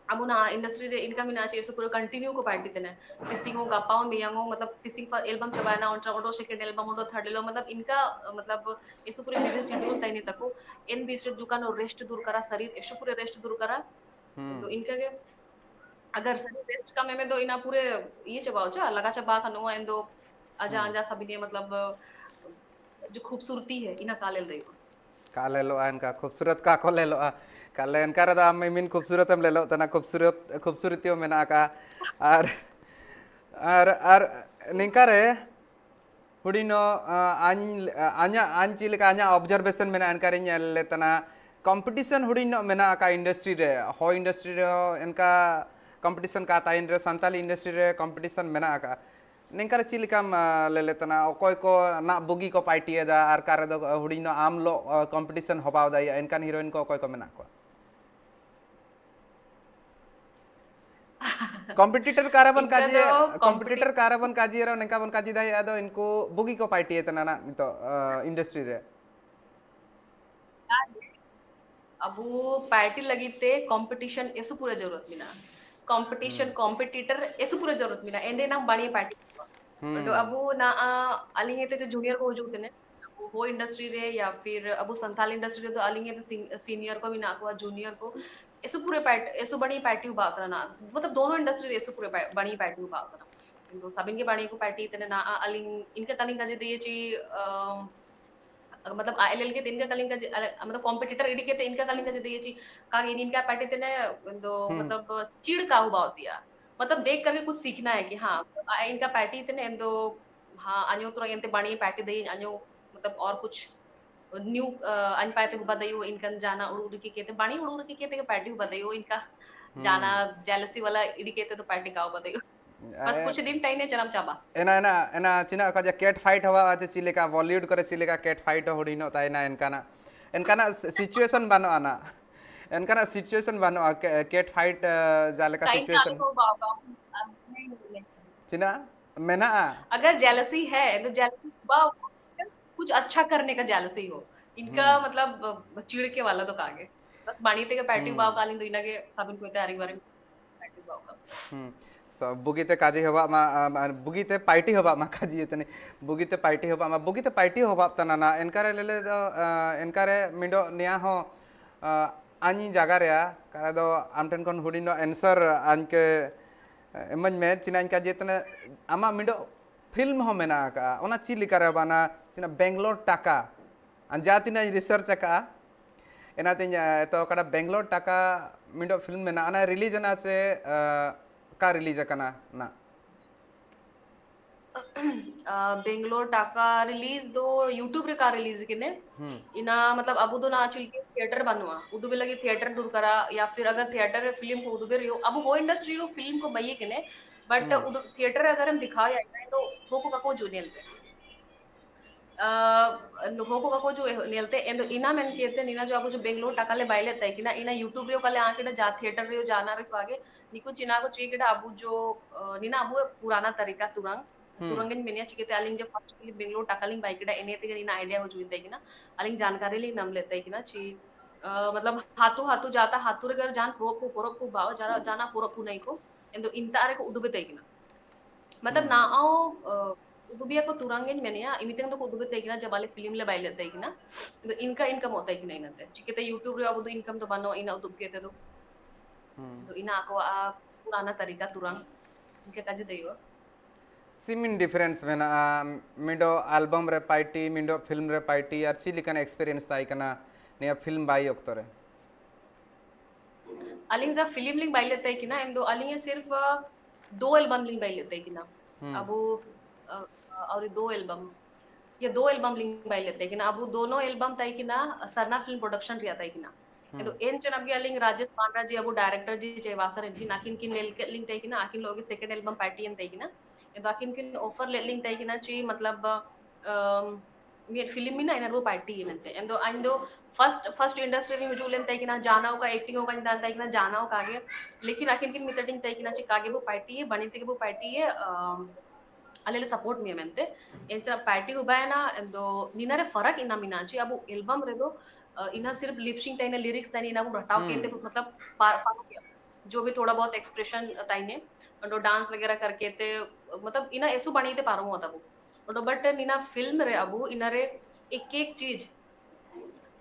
C: अमुना इंडस्ट्री रे इनका मिना ऐसे पूरे कंटिन्यू को पार्टी तेने तिसिंगो गापाओ मियांगो मतलब तिसिंग पर एल्बम चबाना उनका ओडो सेकंड एल्बम ओडो थर्ड एल्बम मतलब इनका मतलब ऐसे पूरे बिजी शेड्यूल तैने तको इन बीच दुकान रेस्ट दूर करा शरीर ऐसे पूरे रेस्ट दूर करा तो इनका के अगर शरीर रेस्ट कम में तो इना पूरे ये चबाओ चा लगा चबा खनो एंदो अजा अंजा सभी ने मतलब जो खूबसूरती है इना कालेल देयो
A: का ले लो इनका खूबसूरत का को ले लो काले इनका रदा हम मिन खूबसूरत हम ले लो तना खूबसूरतियों में ना का और निंका रे हुडिनो आन चिलिका आन्या ऑब्जर्वेशन में ना इनका रे ले तना कंपटीशन हुडिनो में ना का इंडस्ट्री रे हो इंडस्ट्री रे इनका कंपटीशन का ताइन रे संताली इंडस्ट्री रे कंपटीशन में ना का निंका रे चिलिकाम ले लेतना कोई को ना बुगी को पार्टी दा आर कारे दो हुडिनो आम लो कंपटीशन होबाव दा इनका हीरोइन को कोई को में ना को कॉम्पिटिटर कारबन काजी रो निका बन काजी दाई आदो इनको बुगी को पार्टी तना ना तो इंडस्ट्री रे
C: अब वो पार्टी लगी थे कंपटीशन ऐसे पूरे जरूरत मिला कंपटीशन कॉम्पिटिटर ऐसे पूरे जरूरत मिला एंडे ना बड़ी पार्टी तो अब वो ना अलिंगे थे जो जूनियर को वजूद ने वो इंडस्ट्री रे या फिर अब वो संथाल इंडस्ट्री रे तो अलिंगे थे सीनियर को भी ना को जूनियर को ऐसे पूरे पार्टी ऐसे बड़ी पार्टी उबा करना मतलब दोनों इंडस्ट्री रे ऐसे पूरे बड़ी पार्टी उबा करना तो सब इनके बड़ी को पार्टी इतने ना अलिंग इनके तनिंग का जे दिए ची मतलब आईएलएल के दिन का कलिंग का मतलब कॉम्पिटिटर इडी के इनका कलिंग का जे दिए ची का इनका पार्टी इतने तो मतलब चिड़ का हुआ होती है मतलब देख करके कुछ सीखना है कि हाँ इनका पार्टी इतने तो हाँ अन्यो तो इनते बड़ी पार्टी दई अन्यो मतलब और कुछ न्यू अन पाते हुआ दई इनका जाना उड़ की कहते बड़ी उड़ की कहते पार्टी हुआ दई इनका जाना जेलसी वाला इडी कहते तो पार्टी का हुआ दई बस कुछ दिन तई ने जन्म चाबा
A: एना चिना का कैट फाइट हवा आज चिलेका बॉलीवुड करे चिलेका कैट फाइट हुडिनो ताइना इनकाना सिचुएशन बनो आना इनकाना सिचुएशन बनो कैट फाइट जाले का सिचुएशन चिना मेना
C: अगर जेलसी है तो जेलसी कुछ अच्छा करने का जेलसी हो इनका मतलब चिड़ के वाला तो कागे बस बाणी ते के पार्टी बाव कालिन दुइना के साबिन को तैयारी बारे पार्टी बाव का
A: so bugite kaji hoba ma bugite party hoba ma kaji etene bugite party hoba ma bugite party hoba tanana enkare lele do enkare mindo nia ho ani jaga rea kara do amten kon hudino answer anke emaj me china kaji etene ama mindo film ho mena ka ona chili kare bana china bangalore taka anjatina research ka enatinya to kada bangalore taka mindo film mena ana release na se का release करना ना
C: बेंगलोर टाका release दो YouTube रे का release किने इना मतलब अब दो ना चिल के थिएटर बनवा उदु बे लगे थिएटर दूर करा या फिर अगर थिएटर फिल्म को उदु बे रियो अब वो इंडस्ट्री रो फिल्म को बइए किने बट उदु थिएटर अगर हम दिखाया है तो होको का को जूनियल पे होको का को जो नेलते एंड इना मेन कहते नीना जो अब जो बेंगलोर टाका ले बाइले तय किना इना यूट्यूब रे काले आके जा थिएटर रे जाना रे को आगे निको चिना को ची केडा अबु जो नीना अबु पुराना तरीका तुरंगन मेनिया चिके अलिंग जो फर्स्ट के बेंगलोर टाकालिंग बाइक केडा एने ते नीना आईडिया हो जुई तय किना अलिंग जानकारी ले नाम लेते किना ची मतलब हाथू हाथू जाता हाथू रे घर जान पोरो को भाव जाना पोरो को नहीं को एंदो इंतारे को उदुबे तय किना मतलब ना आओ उदुबिया को तुरंगन मेनिया इमितेंग तो को उदुबे तय किना जब वाले फिल्म ले बाइले तय किना तो इनका इनकम होता है कि नहीं नते चिके ते यूट्यूब रे अब तो इनकम तो बनो इना उदुब के तो ina ako purana tarika turang इनके काजे देयो
A: सिमिन डिफरेंस मेना मिडो एल्बम रे पार्टी मिडो फिल्म रे पार्टी आर चिली कना एक्सपीरियंस ताई कना ने फिल्म बाई ओक्तरे
C: अलिंग जब फिल्म लिंग बाई लेते हैं कि ना इन दो अलिंग सिर्फ 2 एल्बम लिंग बाई लेते हैं कि ना अब और 2 एल्बम ये 2 एल्बम लिंग बाई लेते हैं कि ना अब दोनों एल्बम तय कि ना सरना फिल्म प्रोडक्शन रिया तय कि ना itu en chen abgi aling rajesh pandra ji abu director ji jewasar en akin kin link tay kina akin logi second album party en tay kina itu akin kin offer link tay kina chi matlab mir film mina ina ro party mente endo ando first industry ni hujul en tay kina jana ka acting ka dan tay kina jana ka age lekin akin kin mitating tay kina chi kage bu party है bani te bu party है ಅಲ್ಲೆಲ್ಲ support ಮಿ mente entra party ubana endo ninare farak ina minachi abu album redo ina सिर्फ lip sync ताइने lyrics ताइने ina bu रटाव केते मतलब पार किया जो भी थोड़ा बहुत एक्सप्रेशन ताइने और डांस वगैरह करके ते मतलब इना ऐसु बनी ते पारो होता वो और बट निना फिल्म रे अबू इना रे एक एक चीज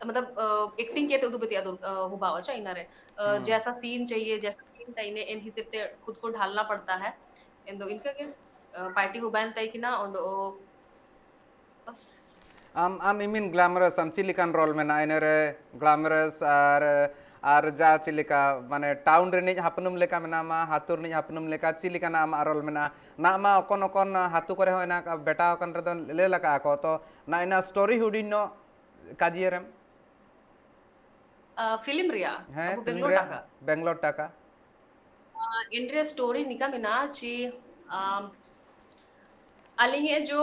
C: मतलब एक्टिंग के तो दुबती हुआ अच्छा इना रे जैसा सीन चाहिए जैसा सीन ताइने इन हिसाब से खुद को ढालना पड़ता है इन दो इनका क्या पार्टी हुबैन ताई कि ना और बस
A: am imin glamorous am chilikan role mena inere glamorous ar ja chilika mane town reni hapnum leka mena ma hatur ni hapnum leka chilika na am role mena na ma okon hatu kore hoina beta okon redon le laka ko to na ina story hudino kajierem
C: film रिया
A: hai
C: अब
A: film
C: Bangalore
A: re
C: टाका
A: bangalore taka
C: India story निका मिना ची अलिंगे जो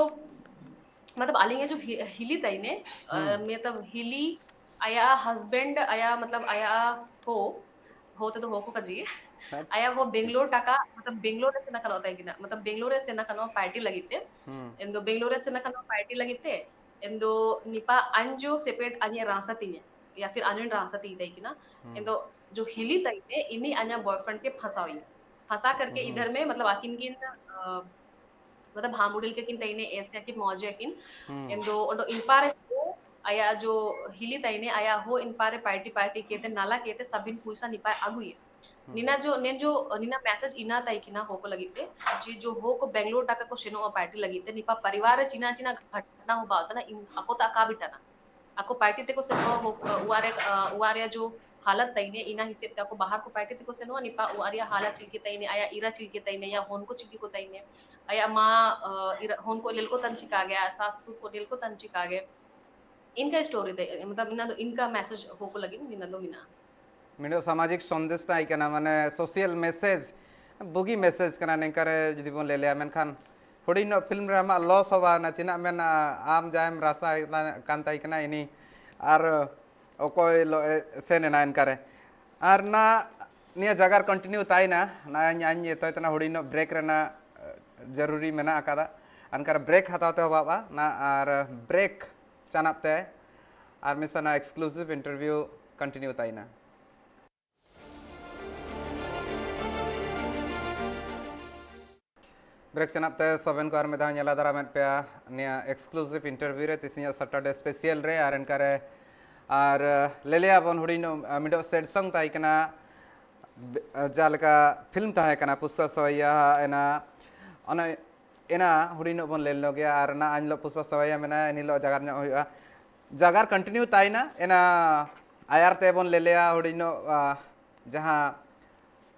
C: मतलब अलिंगे जो हिली तई ने मतलब हिली आया हस्बैंड आया मतलब आया हो होते तो होको का जी आया वो बेंगलोर टाका मतलब बेंगलोर से ना होता है कि ना मतलब बेंगलोर से ना पार्टी लगी थे इंदो बेंगलोर से ना पार्टी लगी थे इंदो निपा अंजो सेपेट अन्य रासा तीने या फिर अन्य रासा ती तई कि ना इंदो जो हिली तई ने इन्हीं अन्य बॉयफ्रेंड के फंसा हुई फंसा करके इधर में मतलब आकिन किन मतलब हामुडिल के किन तईने ऐसे कि मौजे किन इंदो ओडो इनपारे हो आया जो हिली तईने आया हो इनपारे पार्टी पार्टी केते नाला केते सबिन पुइसा निपाय आगुए निना मैसेज इना तई किना हो को लगीते जी जो हो को बेंगलोर टाका को शेनो पार्टी लगीते निपा परिवार चिना चिना घटना हो बात ना इन अको ता का बिटाना अको पार्टी ते को से हो उआरे जो हालत तईने इना हिसेब ते अको बाहर को पार्टी ते को से नो निपा उआरिया हालत चिल के तईने आया इरा चिल के तईने या होन को चिल को तईने आया माँ होन को लेल को तन चिका गया सास ससुर को लेल को तन चिका गया इनका स्टोरी थे मतलब इनका मैसेज हो को लगी मिना दो मिना
A: मिडो सामाजिक संदेश ताई कना माने सोशल मैसेज बुगी मैसेज कना नेकरे जुदी बोन ले लिया मेनखान हुडिनो फिल्म रे आमा लॉस होबा ना चिना मेन आम जायम रासा कान ताई कना इनी आर ओकोय सेने ना इनकरे आर ना निया जगार कंटिन्यू ताई ना अन्य तो इतना हुडिनो ब्रेक रेना जरूरी मेना अकादा अनकर ब्रेक हताते बाबा ना आर ब्रेक चनापते आर मिसना एक्सक्लूसिव इंटरव्यू कंटिन्यू ताई ना ब्रेक चनापते सबन को आर में दाव नेला दारा में पे निया एक्सक्लूसिव इंटरव्यू रे तिसिया सैटरडे स्पेशल रे आर इनकरे आर लेलिया बन हुडिनो मिडो सेड सॉन्ग ताई कना जालका फिल्म ताहे कना पुष्पा सवैया एना अना एना हुडिनो बन लेलो गया आर ना आनलो पुष्पा सवैया मेना एनिलो जगार नो हुआ जगार कंटिन्यू ताइना एना आयार ते बन लेलिया हुडिनो जहां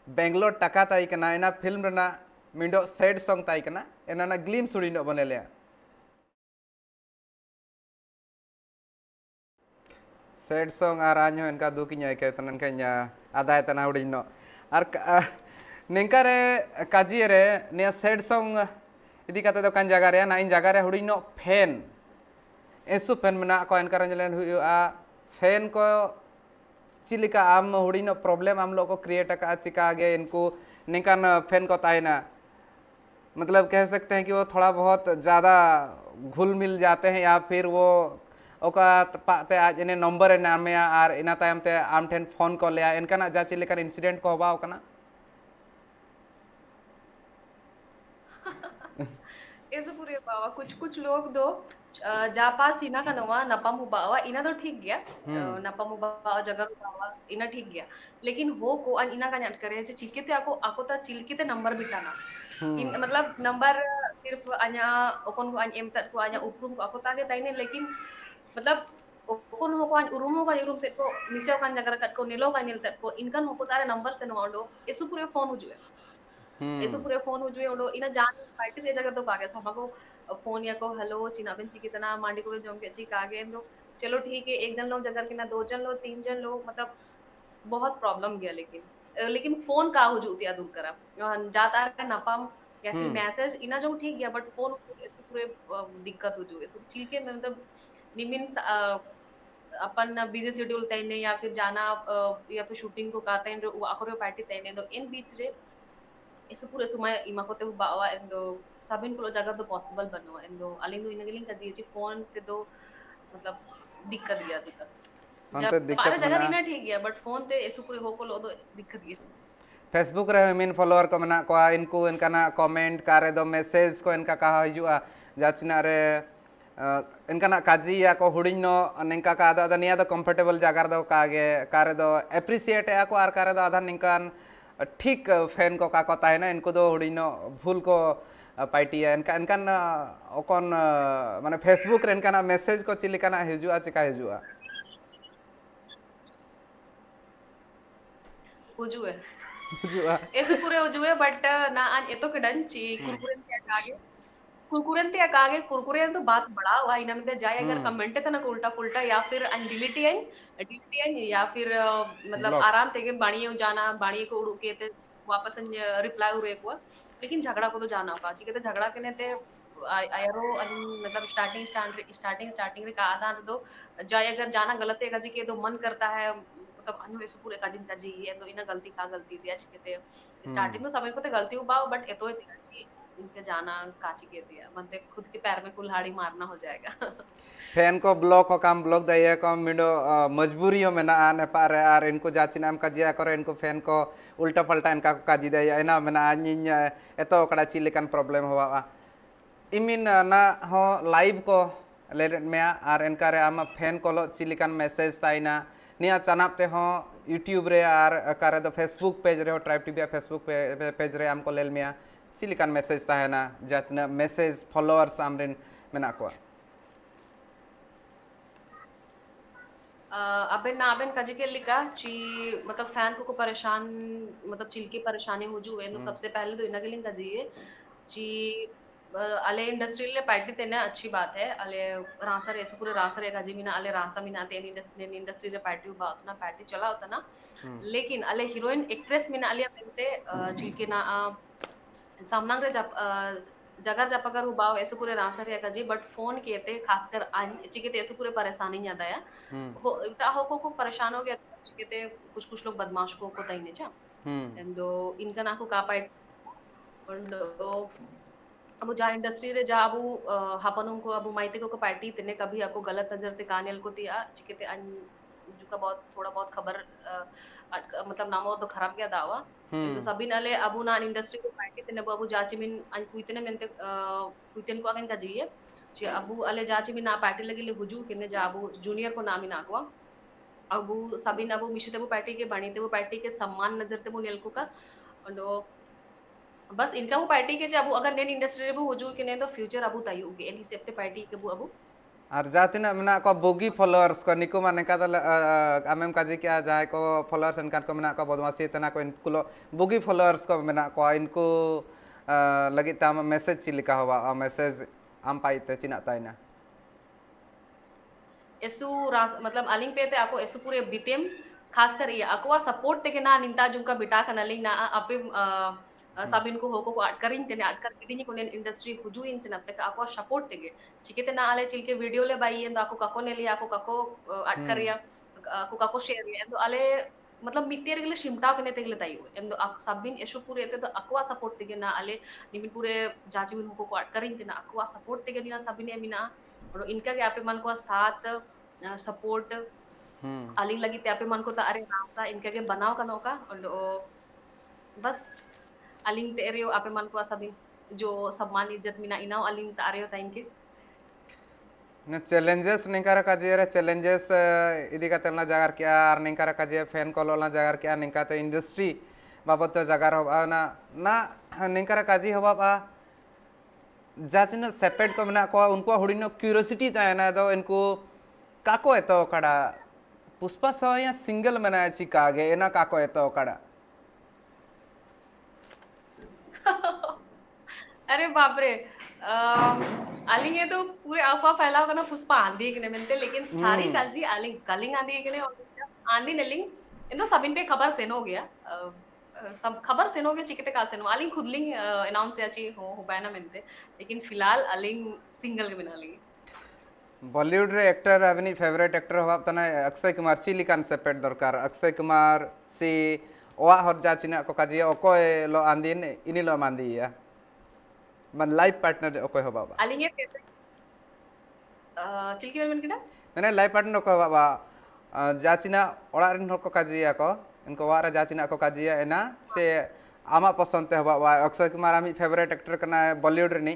A: बेंगलोर टाका ताई कना एना फिल्म रना मिडो सैड सॉन्ग ताई कना एना ना ग्लिम्स हुडिनो बन लेलिया सैड सॉन्ग आर आन्यो इनका दुकिnya के तनन कन्या आदाय तना हुडिनो आर निंकारे काजिरे ने सैड सॉन्ग इदी कते दो कान जगह रे ना इन जगह रे हुडिनो फैन एसु फैन मना को इनकर जलेन हुआ फैन को चिलिका आम हुडिनो प्रॉब्लम आम लोग को क्रिएट का चिका आगे इनको निकान फैन को ताइना मतलब कह सकते हैं कि वो थोड़ा बहुत ज़्यादा घुल मिल जाते हैं या फिर वो ओका पाते आज इन्हें नंबर नाम या आर इना तायम ते आम ठेन फोन को लिया इनका ना जा चिलिका इंसिडेंट को होबा ओकना
C: ऐसे पूरे बाबा कुछ कुछ लोग दो जापास इना का नवा नपम हुबावा इना तो ठीक गया नपम हुबावा जगह हुबावा इना ठीक गया लेकिन हो को अन इना का नट करे जे चिलकेते आको आको ता चिलकेते नंबर बिटाना इन मतलब नंबर सिर्फ अन्या ओकन को अन एम तक को अन्या उपरुम को आको तागे ताइने लेकिन मतलब okon ho kan urum te ko miseo kan jagar kat ko nilo kan nil te ko inkan ho ko tare number se no ondo esu pure phone hujue esu pure phone hujue ondo ina jan party de jagar to kage samago phone या को hello चिनाबन ची कितना मांडी को जम के ची कागे no चलो ठीक है एक जन लो जगर के ना दो जन लो तीन जन लो मतलब बहुत प्रॉब्लम गया लेकिन फोन का हो जुती दूर करा जाता है नापाम या फिर मैसेज इना जो ठीक गया बट फोन ऐसे पूरे दिक्कत हो जो ऐसे चीज के मतलब निमिन अपन बिजी शेड्यूल तयने या फिर जाना या फिर शूटिंग को कहते हैं जो आखिर पार्टी तयने तो इन बीच रे isu pura sumaya ima ko te bawa endo sabin ko jaga तो पॉसिबल बनो endo aling do inagaling ka ji phone te do मतलब दिक्कत गया दिक्कत
A: अंत
C: जब
A: दिक्कत
C: बारे जगह
A: मना
C: इना ठीक गया बट फोन ते ऐसे पूरे हो को लो तो दिक्कत गया
A: फेसबुक रे मिन फॉलोअर को मना को इनको इनका कमेंट कारे दो मैसेज को इनका कहा हुआ जाचना रे इनका काजी या को हुडिंग नो निंका का आदा निया दो कंफर्टेबल जगह दो कागे कारे दो एप्रिशिएट या को आर कारे दो आधा निंकान ठीक फैन को का कोता है ना इनको दो हुडिंग नो भूल को पाइटी है इनका इनका ओकन माने फेसबुक रे इनका मैसेज को चिलिकाना हिजुआ चिका हिजुआ
C: हुजुए
A: हिजुआ
C: ऐसे पूरे हुजुए बट ना आज ये तो कड़न ची कुरकुरे तो बात बड़ा हुआ इना में जाए अगर कमेंट है ना उल्टा पुल्टा या फिर डिलीट या फिर मतलब
A: ब्लॉक
C: आराम तेगे बाणी जाना बाणी को उड़ू के ते वापस रिप्लाई उरे को लेकिन झगड़ा को तो जाना होगा ठीक है तो झगड़ा के ने ते आयरो मतलब स्टार्टिंग रे का आधार दो जाए अगर जाना गलत है जी के तो मन करता है मतलब अनु ऐसे पूरे काजिन का जी ये तो इना गलती दिया ठीक है स्टार्टिंग में समय को तो गलती हुआ बट ये तो जी इनके जाना काची के दिया मतलब खुद के पैर में कुल्हाड़ी मारना हो जाएगा
A: फैन को ब्लॉक हो काम ब्लॉक दे को मिडो मजबूरी में ना आने पारे और इनको जाची नाम का जिया करे इनको फैन को उल्टा पलटा इनका काजी दे ना में आनिन एतो कड़ा चिलिकन प्रॉब्लम हुआ इमिन ना हो लाइव को ले में और इनका रे आम फैन को लो चिलिकन मैसेज ताइना निया चनाप ते हो यूट्यूब रे और कारे दो फेसबुक पेज रे हो ट्राइब टीवी फेसबुक पेज रे हमको लेल में चिलिकन मैसेज ताहेना जातना मैसेज फॉलोअर्स आमरिन मेना को
C: अबे ना अबे कजी के लिखा ची मतलब फैन को परेशान मतलब चिल की परेशानी हो जो है तो सबसे पहले तो इनके लिंक जी है ची अले इंडस्ट्री ले पार्टी तेने अच्छी बात है अले रासर ऐसे पूरे रासर एक अजी मीना अले रासा मीना ते इंडस्ट्री ले पार्टी हुआ उतना पार्टी चला होता ना लेकिन अले हीरोइन एक्ट्रेस मीना अलिया मिलते चिल के ना सामना रे जगर जपकर हुआ ऐसे पूरे रासर एक अजी बट फोन कहते खासकर चिके ऐसे पूरे परेशानी नहीं आता है हो को परेशान हो गया चिके कुछ लोग बदमाश को तई ने चा एंड इनका ना को का पाए अब जा इंडस्ट्री रे जा अब हापनों को अब माइते को पार्टी तेने कभी आपको गलत नजर ते कानेल को दिया चिके ते जुका बहुत थोड़ा बहुत खबर मतलब नाम और तो खराब गया दावा तो सभी नाले अबू ना इंडस्ट्री को पार्टी तेने अबू जाची मिन कुइतने मेंते कुइतन को आगन का जिए ची अबू अले जाची मिन ना पार्टी लगी ले हुजू किने जा अबू जूनियर को नामी ना को अबू सभी ना अबू मिशते वो पार्टी के बणी ते वो पार्टी के सम्मान नजर ते वो नेलको का और बस इनका वो पार्टी के जब अगर नेन इंडस्ट्री रे हो जो कि ने तो फ्यूचर अबू ताई होगी एनी सेफ्टी पार्टी के अबू
A: और जातिना मेना को बोगी फॉलोअर्स को निको माने का आमेम काजी क्या जाए को फॉलोअर्स इनका को मेना को बदमाशी तना को इनको बोगी फॉलोअर्स को मेना को इनको लगी ताम मैसेज ची लिखा हुआ मैसेज आम पाइते चिना ताइना
C: एसु मतलब अलिंग पे ते आको एसु पूरे बितेम खासकर ये अकवा सपोर्ट ते के ना निंता जुका बिटा कनलिंग ना आपे साबिन को होको अटकरिंग तेने अटकर किडिनी को इंडस्ट्री हुजू इन चनप तक आको सपोर्ट तेगे चिकेते ना आले चिलके वीडियो ले बाई एंद आको काको ने लिया आको काको अटकरिया आको काको शेयर ले एंद आले मतलब मितेर गेले शिमटा कने तेगले ताइयो एंद साबिन एशो पूरे ते तो अकवा सपोर्ट तेगे ना आले निमिन पूरे जाची मिन होको अटकरिंग तेना अकवा सपोर्ट तेगे ना साबिन एमिना और इनका के आपे मन को साथ सपोर्ट अलिंग लगी ते आपे मन को ता अरे रास्ता इनका के बनाव कनो का और बस अलिंग ते एरियो आपे मन को असाबी जो सम्मान इज्जत मिना इनाव अलिंग तारियो ताइंके
A: न चैलेंजेस निंकार काजे चैलेंजेस इदी कतेलना जगार क्या आर निंकार काजे फैन कॉलोलना जगार क्या निंका ते इंडस्ट्री बाबत तो जगार होबा ना निंकार काजी होबा बा जाचिन सेपरेट को मना को उनको हुडिनो क्यूरियोसिटी तायना दो इनको काको एतो कड़ा पुष्पा सवैया सिंगल मना चिकागे एना काको एतो कड़ा
C: अरे बाप रे आलिंग ये तो पूरे अफवाह फैलाव करना पुष्पा आंधी के मिलते लेकिन सारी काजी आलिंग कलिंग आंधी के ने आंधी नेलिंग इनको सबिन पे खबर सेनो हो गया सब खबर सेनो हो गया चिकटे का सेनो आलिंग खुदलिंग अनाउंस याची हो पाया ना मिलते लेकिन फिलहाल आलिंग सिंगल के बिना लिंग
A: बॉलीवुड रे एक्टर अबनी फेवरेट एक्टर हवा तना अक्षय कुमार चिली कान सेपेट दरकार अक्षय कुमार सी ओआ हर जाचिना को काजिया ओकोय लो आंदिन इनी लो मांदिया मन लाइफ पार्टनर ओकोय हवा बा
C: आलिंग ये चिल्की में किना
A: मैंने लाइफ पार्टनर को बाबा जाचिना ओड़ा रिन हर को काजिया को इनको वारा जाचिना को काजिया एना से आमा पसंद ते हवा बा अक्षय कुमार आमी फेवरेट एक्टर कना बॉलीवुड रे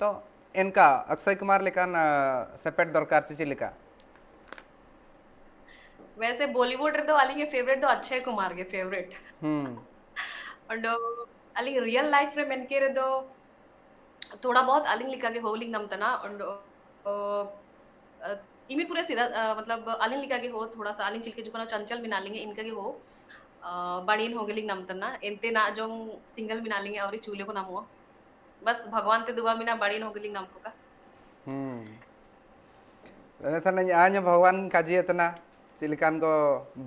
A: तो इनका अक्षय कुमार लेकिन सेपेट दरकार चिची लिका
C: वैसे बॉलीवुड रे तो आलिंग के फेवरेट तो अक्षय कुमार के फेवरेट और आलिंग रियल लाइफ रे मेन के रे तो थोड़ा बहुत आलिंग लिखा के होलिंग नमतना और इमी पूरे सीधा मतलब आलिंग लिखा के हो थोड़ा सा आलिंग चिलके जुकना चंचल बिना लेंगे इनका के हो बड़ीन हो गेलिंग नमतना इनते ना जो सिंगल बिना लेंगे और चूल्हे को नाम हुआ बस भगवान ते दुआ बिना बड़ीन हो गेलिंग नाम को का
A: तना आने भगवान काजी तना चिलिकान को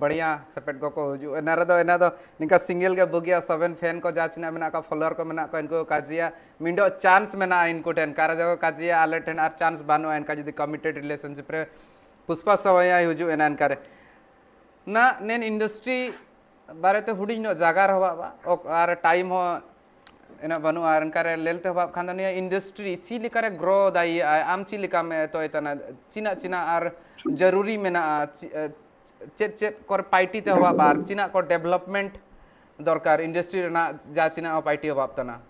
A: बढ़िया सेपेट को हुजू एना दो निका सिंगल के बुगिया सेवन फैन को जाचिना मेना का फॉलोअर को मेना को इनको काजिया मिंडो चांस मेना इनको टेन कार जगह काजिया आले टेन आर चांस बानो इनका जदी कमिटेड रिलेशनशिप रे पुष्पा सवैया हुजू एना इनकारे ना नेन इंडस्ट्री बारे ते हुडी नो जागार हवा बा आर टाइम हो एना बनु आर इनकारे लेलते हवा खान निया इंडस्ट्री चिली करे ग्रो दाई आम चिली का में तो इतना चिना चिना आर जरूरी मेना चेक चेक कर पार्टी ते हवा बार चिना को डेवलपमेंट दरकार इंडस्ट्री ना जा चिना पार्टी हवा तना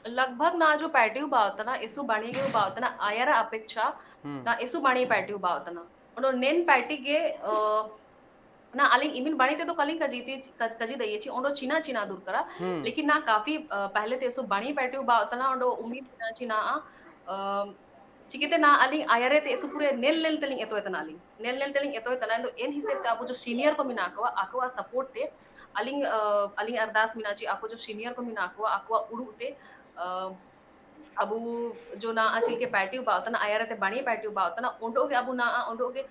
C: लगभग ना जो पार्टी होता ना इसु बाणी के होता ना आयरा अपेक्षा ना इसु बाणी पार्टी होता ना और नेन पार्टी के ना आलिंग इमिन बाणी ते तो कलिंग कजी दइए छी ओंडो चिना चिना दूर करा लेकिन ना काफी पहले ते सो बाणी पार्टी होता ना ओंडो उम्मीद ना चिना चिकिते ना आलिंग आयरे ते सो पूरे नेल नेल तेलिंग एतो एतना आलिंग नेल नेल तेलिंग एतो एतना तो एन हिसाब का जो सीनियर को मिना आकवा सपोर्ट ते अलिंग अलिंग अरदास मिनाची आपको जो सीनियर को मिना आकवा उड़ूते अबू जो ना अचिल के पार्टी हुआ होता ना आयर ते बणी पार्टी हुआ होता ना ओंडो के अबू ना ओंडो के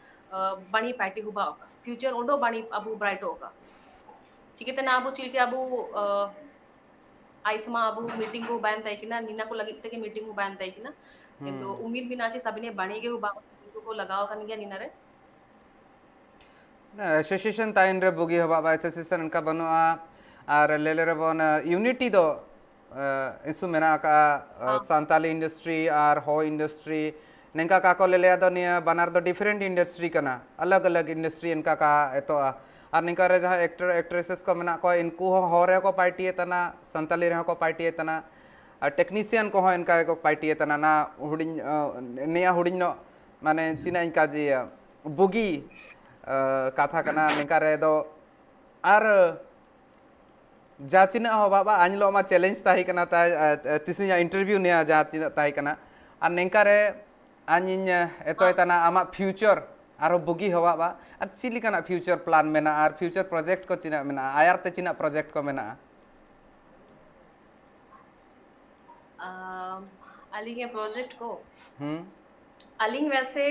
C: बणी पार्टी हुआ होगा फ्यूचर ओंडो बणी अबू ब्राइट होगा चिकिते ना अबू चिल के अबू आइसमा अबू मीटिंग को बैन तय किना नीना को लगी के मीटिंग को बैन तय किना किंतु उम्मीद भी ना ची सभी ने बणी के हुआ को लगाओ कन गया नीना रे
A: एसोसिएशन ताइन रे बुगी हवा एसोसिएशन इनका बनुआ आर लेले रे बन यूनिटी दो इसु मेना का सांताली इंडस्ट्री आर हो इंडस्ट्री निका का को लेले दो निया बनार दो डिफरेंट इंडस्ट्री कना अलग अलग इंडस्ट्री इनका का एतो आर निका रे जहां एक्टर एक्ट्रेसेस को मेना को इनको हो रे को पार्टी तना सांताली रे को पार्टी तना टेक्नीशियन को हो इनका को पार्टी तना ना हुडिन निया हुडिन नो माने चिना इनका जी बुगी कथा कना निका रे दो आर जाचिना हो बाबा आनलो मा चैलेंज ताही कना ता तिसिया इंटरव्यू ने जाचिना ताही कना आ नेंका रे आनिन एतो एतना आमा फ्यूचर आरो बुगी हो बाबा आ चिली कना फ्यूचर प्लान मेना आर फ्यूचर प्रोजेक्ट को चिना मेना आयर ते चिना प्रोजेक्ट को मेना
C: अलिंग के प्रोजेक्ट को अलिंग वैसे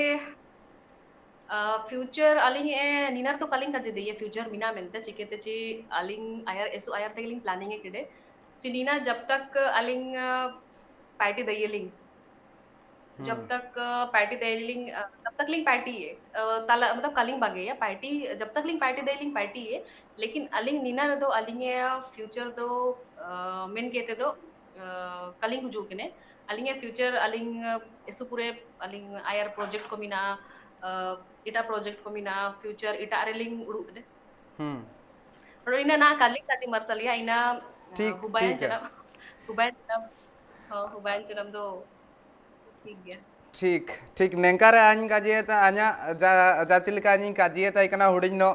C: फ्यूचर अलिंग ए निनर तो कलिंग कजे दे फ्यूचर बिना मिलते चिकेते ची अलिंग आयर एसो आयर ते लिंग प्लानिंग है किडे ची नीना जब तक अलिंग पार्टी दइए लिंग जब तक पार्टी दे लिंग तब तक लिंग पार्टी है ताला मतलब कलिंग बागे या पार्टी जब तक लिंग पार्टी दे लिंग पार्टी है लेकिन अलिंग नीना दो अलिंग फ्यूचर दो मेन केते दो कलिंग हुजू किने अलिंग फ्यूचर अलिंग एसो पूरे अलिंग आयर प्रोजेक्ट को मिना इटा प्रोजेक्ट को मिना फ्यूचर इटा रेलिंग उड़ू दे और इना ना कालिंग काची मरसलिया इना हुबायन चरम दो ठीक गया
A: ठीक ठीक नेंकारे आन काजिए ता आnya जाचिल का आनी काजिए ता इकना हुडिन नो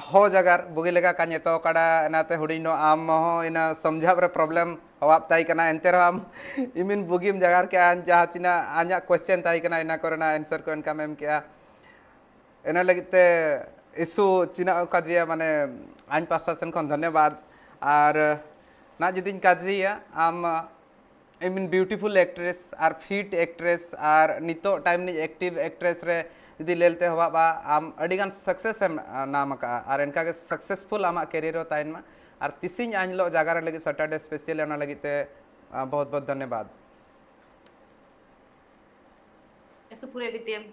A: हो जगार बुगी लेगा काने तो कड़ा नाते हुडिन नो आम हो इना समझा रे प्रॉब्लम हवाब ताई कना एंते रहो आम इमिन बुगिम जगार के आन जहाँ चिना आन्या क्वेश्चन ताई कना इना करना आंसर को इनका मेम किया एना लगते इशू चिना काजिया माने आइन पासा सेन खन धन्यवाद और ना जुदिन काजिया आम इमिन ब्यूटीफुल एक्ट्रेस और फिट एक्ट्रेस और नितो टाइम नि एक्टिव एक्ट्रेस रे जुदी लेलते हवा बा आम अडिगान सक्सेस नाम का और इनका के सक्सेसफुल आमा कैरियर ताइन मा और तिसिन आनलो जगार लगी सैटरडे स्पेशल एना लगते बहुत बहुत धन्यवाद
C: ऐसे पूरे विद्यम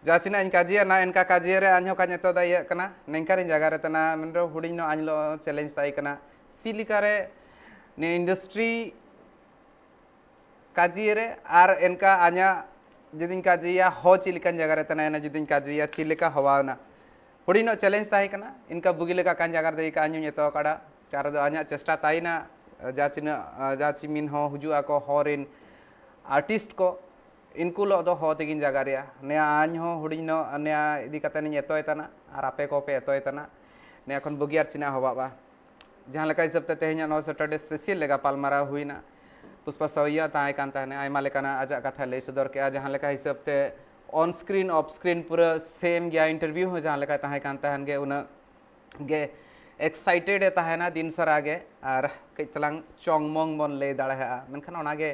A: जासिना इन काजिया ना इनका काजिया रे आन्हो का नेतो दा ये कना नेंकार इन जगह रे तना मनरो हुडिन नो आनलो चैलेंज ताई कना सिलिका रे ने इंडस्ट्री काजिया रे आर इनका आन्या जदिन काजिया हो चिलिकन जगह रे तना एना जदिन काजिया चिलिका हवाना हुडिन नो चैलेंज ताई कना इनका बुगिले का कान जगह दे का आन्यो नेतो काडा कार दो आन्या चेष्टा ताई ना जाचिमिन हो हुजुआ को होरिन आर्टिस्ट को इनको लो दो हो तेगिन जगह रे ने आन हो हुडिन नो ने इदी कते नि एतोय तना और आपे को पे एतोय तना ने एखन बुगियार चिना हवा बा जहां लका हिसाब ते तेहኛ नो सैटरडे स्पेशल लेगा पालमारा हुईना पुष्पा सवैया ताय कान ताने आयमा लेकाना आजा कथा ले सदर के जहां लका हिसाब ते ऑन स्क्रीन ऑफ स्क्रीन पूरा सेम गया इंटरव्यू हो जहां लका ताय कान ताहन गे उना गे एक्साइटेड है ताहना दिन सर आगे और कई तलांग चोंगमोंग बन ले दाड़ा है मनखान ओनागे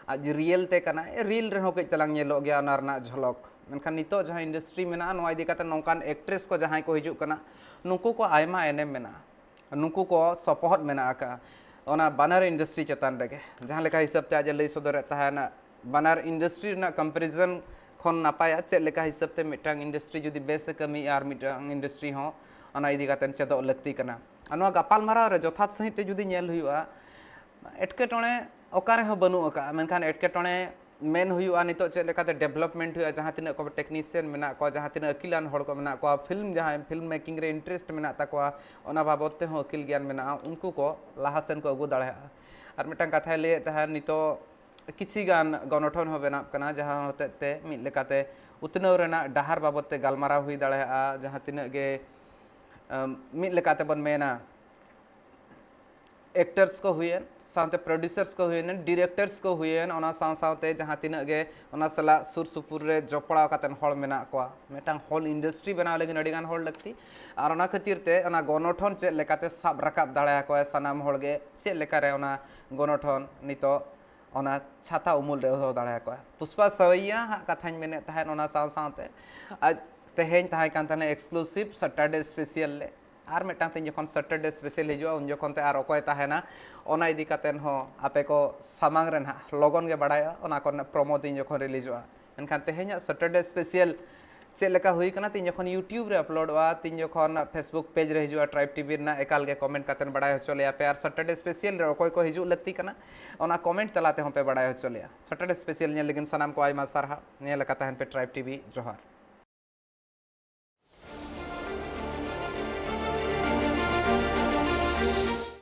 A: आज रियल ते कना रियल रहो कई तलांग नेलो गया नारना झलक मनखान नितो जहां इंडस्ट्री में ना नोआ इदी कता नोकान एक्ट्रेस को जहां को हिजु कना नुकु को आयमा एनेम मेना नुकु को सपोर्ट मेना का ओना बानर इंडस्ट्री चतान रेगे जहां लेका हिसाब ते आज लई सदर ताहना बानर इंडस्ट्री ना कंपैरिजन खन नापाया चेक लेका हिसाब ते मिटांग इंडस्ट्री जुदी बेस कमी आर मिटांग इंडस्ट्री हो ओना इदी कतन चेदो लगती कना अनवा गापाल मारा रे जथात सहित ते जुदी नेल हुआ एटकेटोणे ओकारे हो बनु का मेनखान एटकेटोणे मेन हुआ नितो चेक लेकाते डेवलपमेंट हुआ जहां तिना को टेक्नीशियन मेना को जहां तिना अकिलान हड़ को मेना को फिल्म जहां फिल्म मेकिंग रे इंटरेस्ट मेना ताको ओना बाबत ते हो अकिल ज्ञान मेना उनको को लाहासेन को अगु दाड़े और मिटांग कथा ले तहा नितो किछि गान गनठन हो बेना कना जहां होते ते मिल लेकाते उतनव रेना डहार बाबत ते गालमारा हुई दाड़े जहां तिना गे मिल लेकाते बन मेना एक्टर्स को हुए साथ प्रोड्यूसर्स को हुए डायरेक्टर्स को हुए साथे जहाँ तीना गे सला सुर सुपुर रे जपड़ा कातन हड़ मेना को मेटांग हॉल इंडस्ट्री बनाव लगिन अडिगान हड़ लगती और ओना खातिर ते ओना गनठन चेक लेकाते साब राकाब दाड़ा को सानाम हड़ गे चेक लेकारे ओना गनठन नितो ओना छाता उमुल रे हो दाड़ा को पुष्पा सवैया कथाñ मेने तहन ओना साथे आज तेहेñ ताहे कान तने एक्सक्लूसिव सैटरडे स्पेशल ले और मिटांग तीन जखन सैटरडे स्पेशल हिजुआ उन जखन ते और अकय ताहेना ओना इदी कातेन हो आपे को सामांग रे ना लगन गे बडाया ओना को प्रोमो तीन जखन रिलीजवा एनखान तेहेñ सैटरडे स्पेशल चेक लेका हुई कना तीन जखन यूट्यूब रे अपलोडवा तीन जखन फेसबुक पेज रे हिजुआ ट्राइब टीवी ना एकाल गे कमेंट कातेन बडाय हो चले पे और सैटरडे स्पेशल रे अकय को हिजु लगती कना ओना कमेंट तलाते हो पे बडाय हो चले सैटरडे स्पेशल ने लेकिन सनाम को आयमा सारहा ने लेका ताहन पे ट्राइब टीवी जोहार।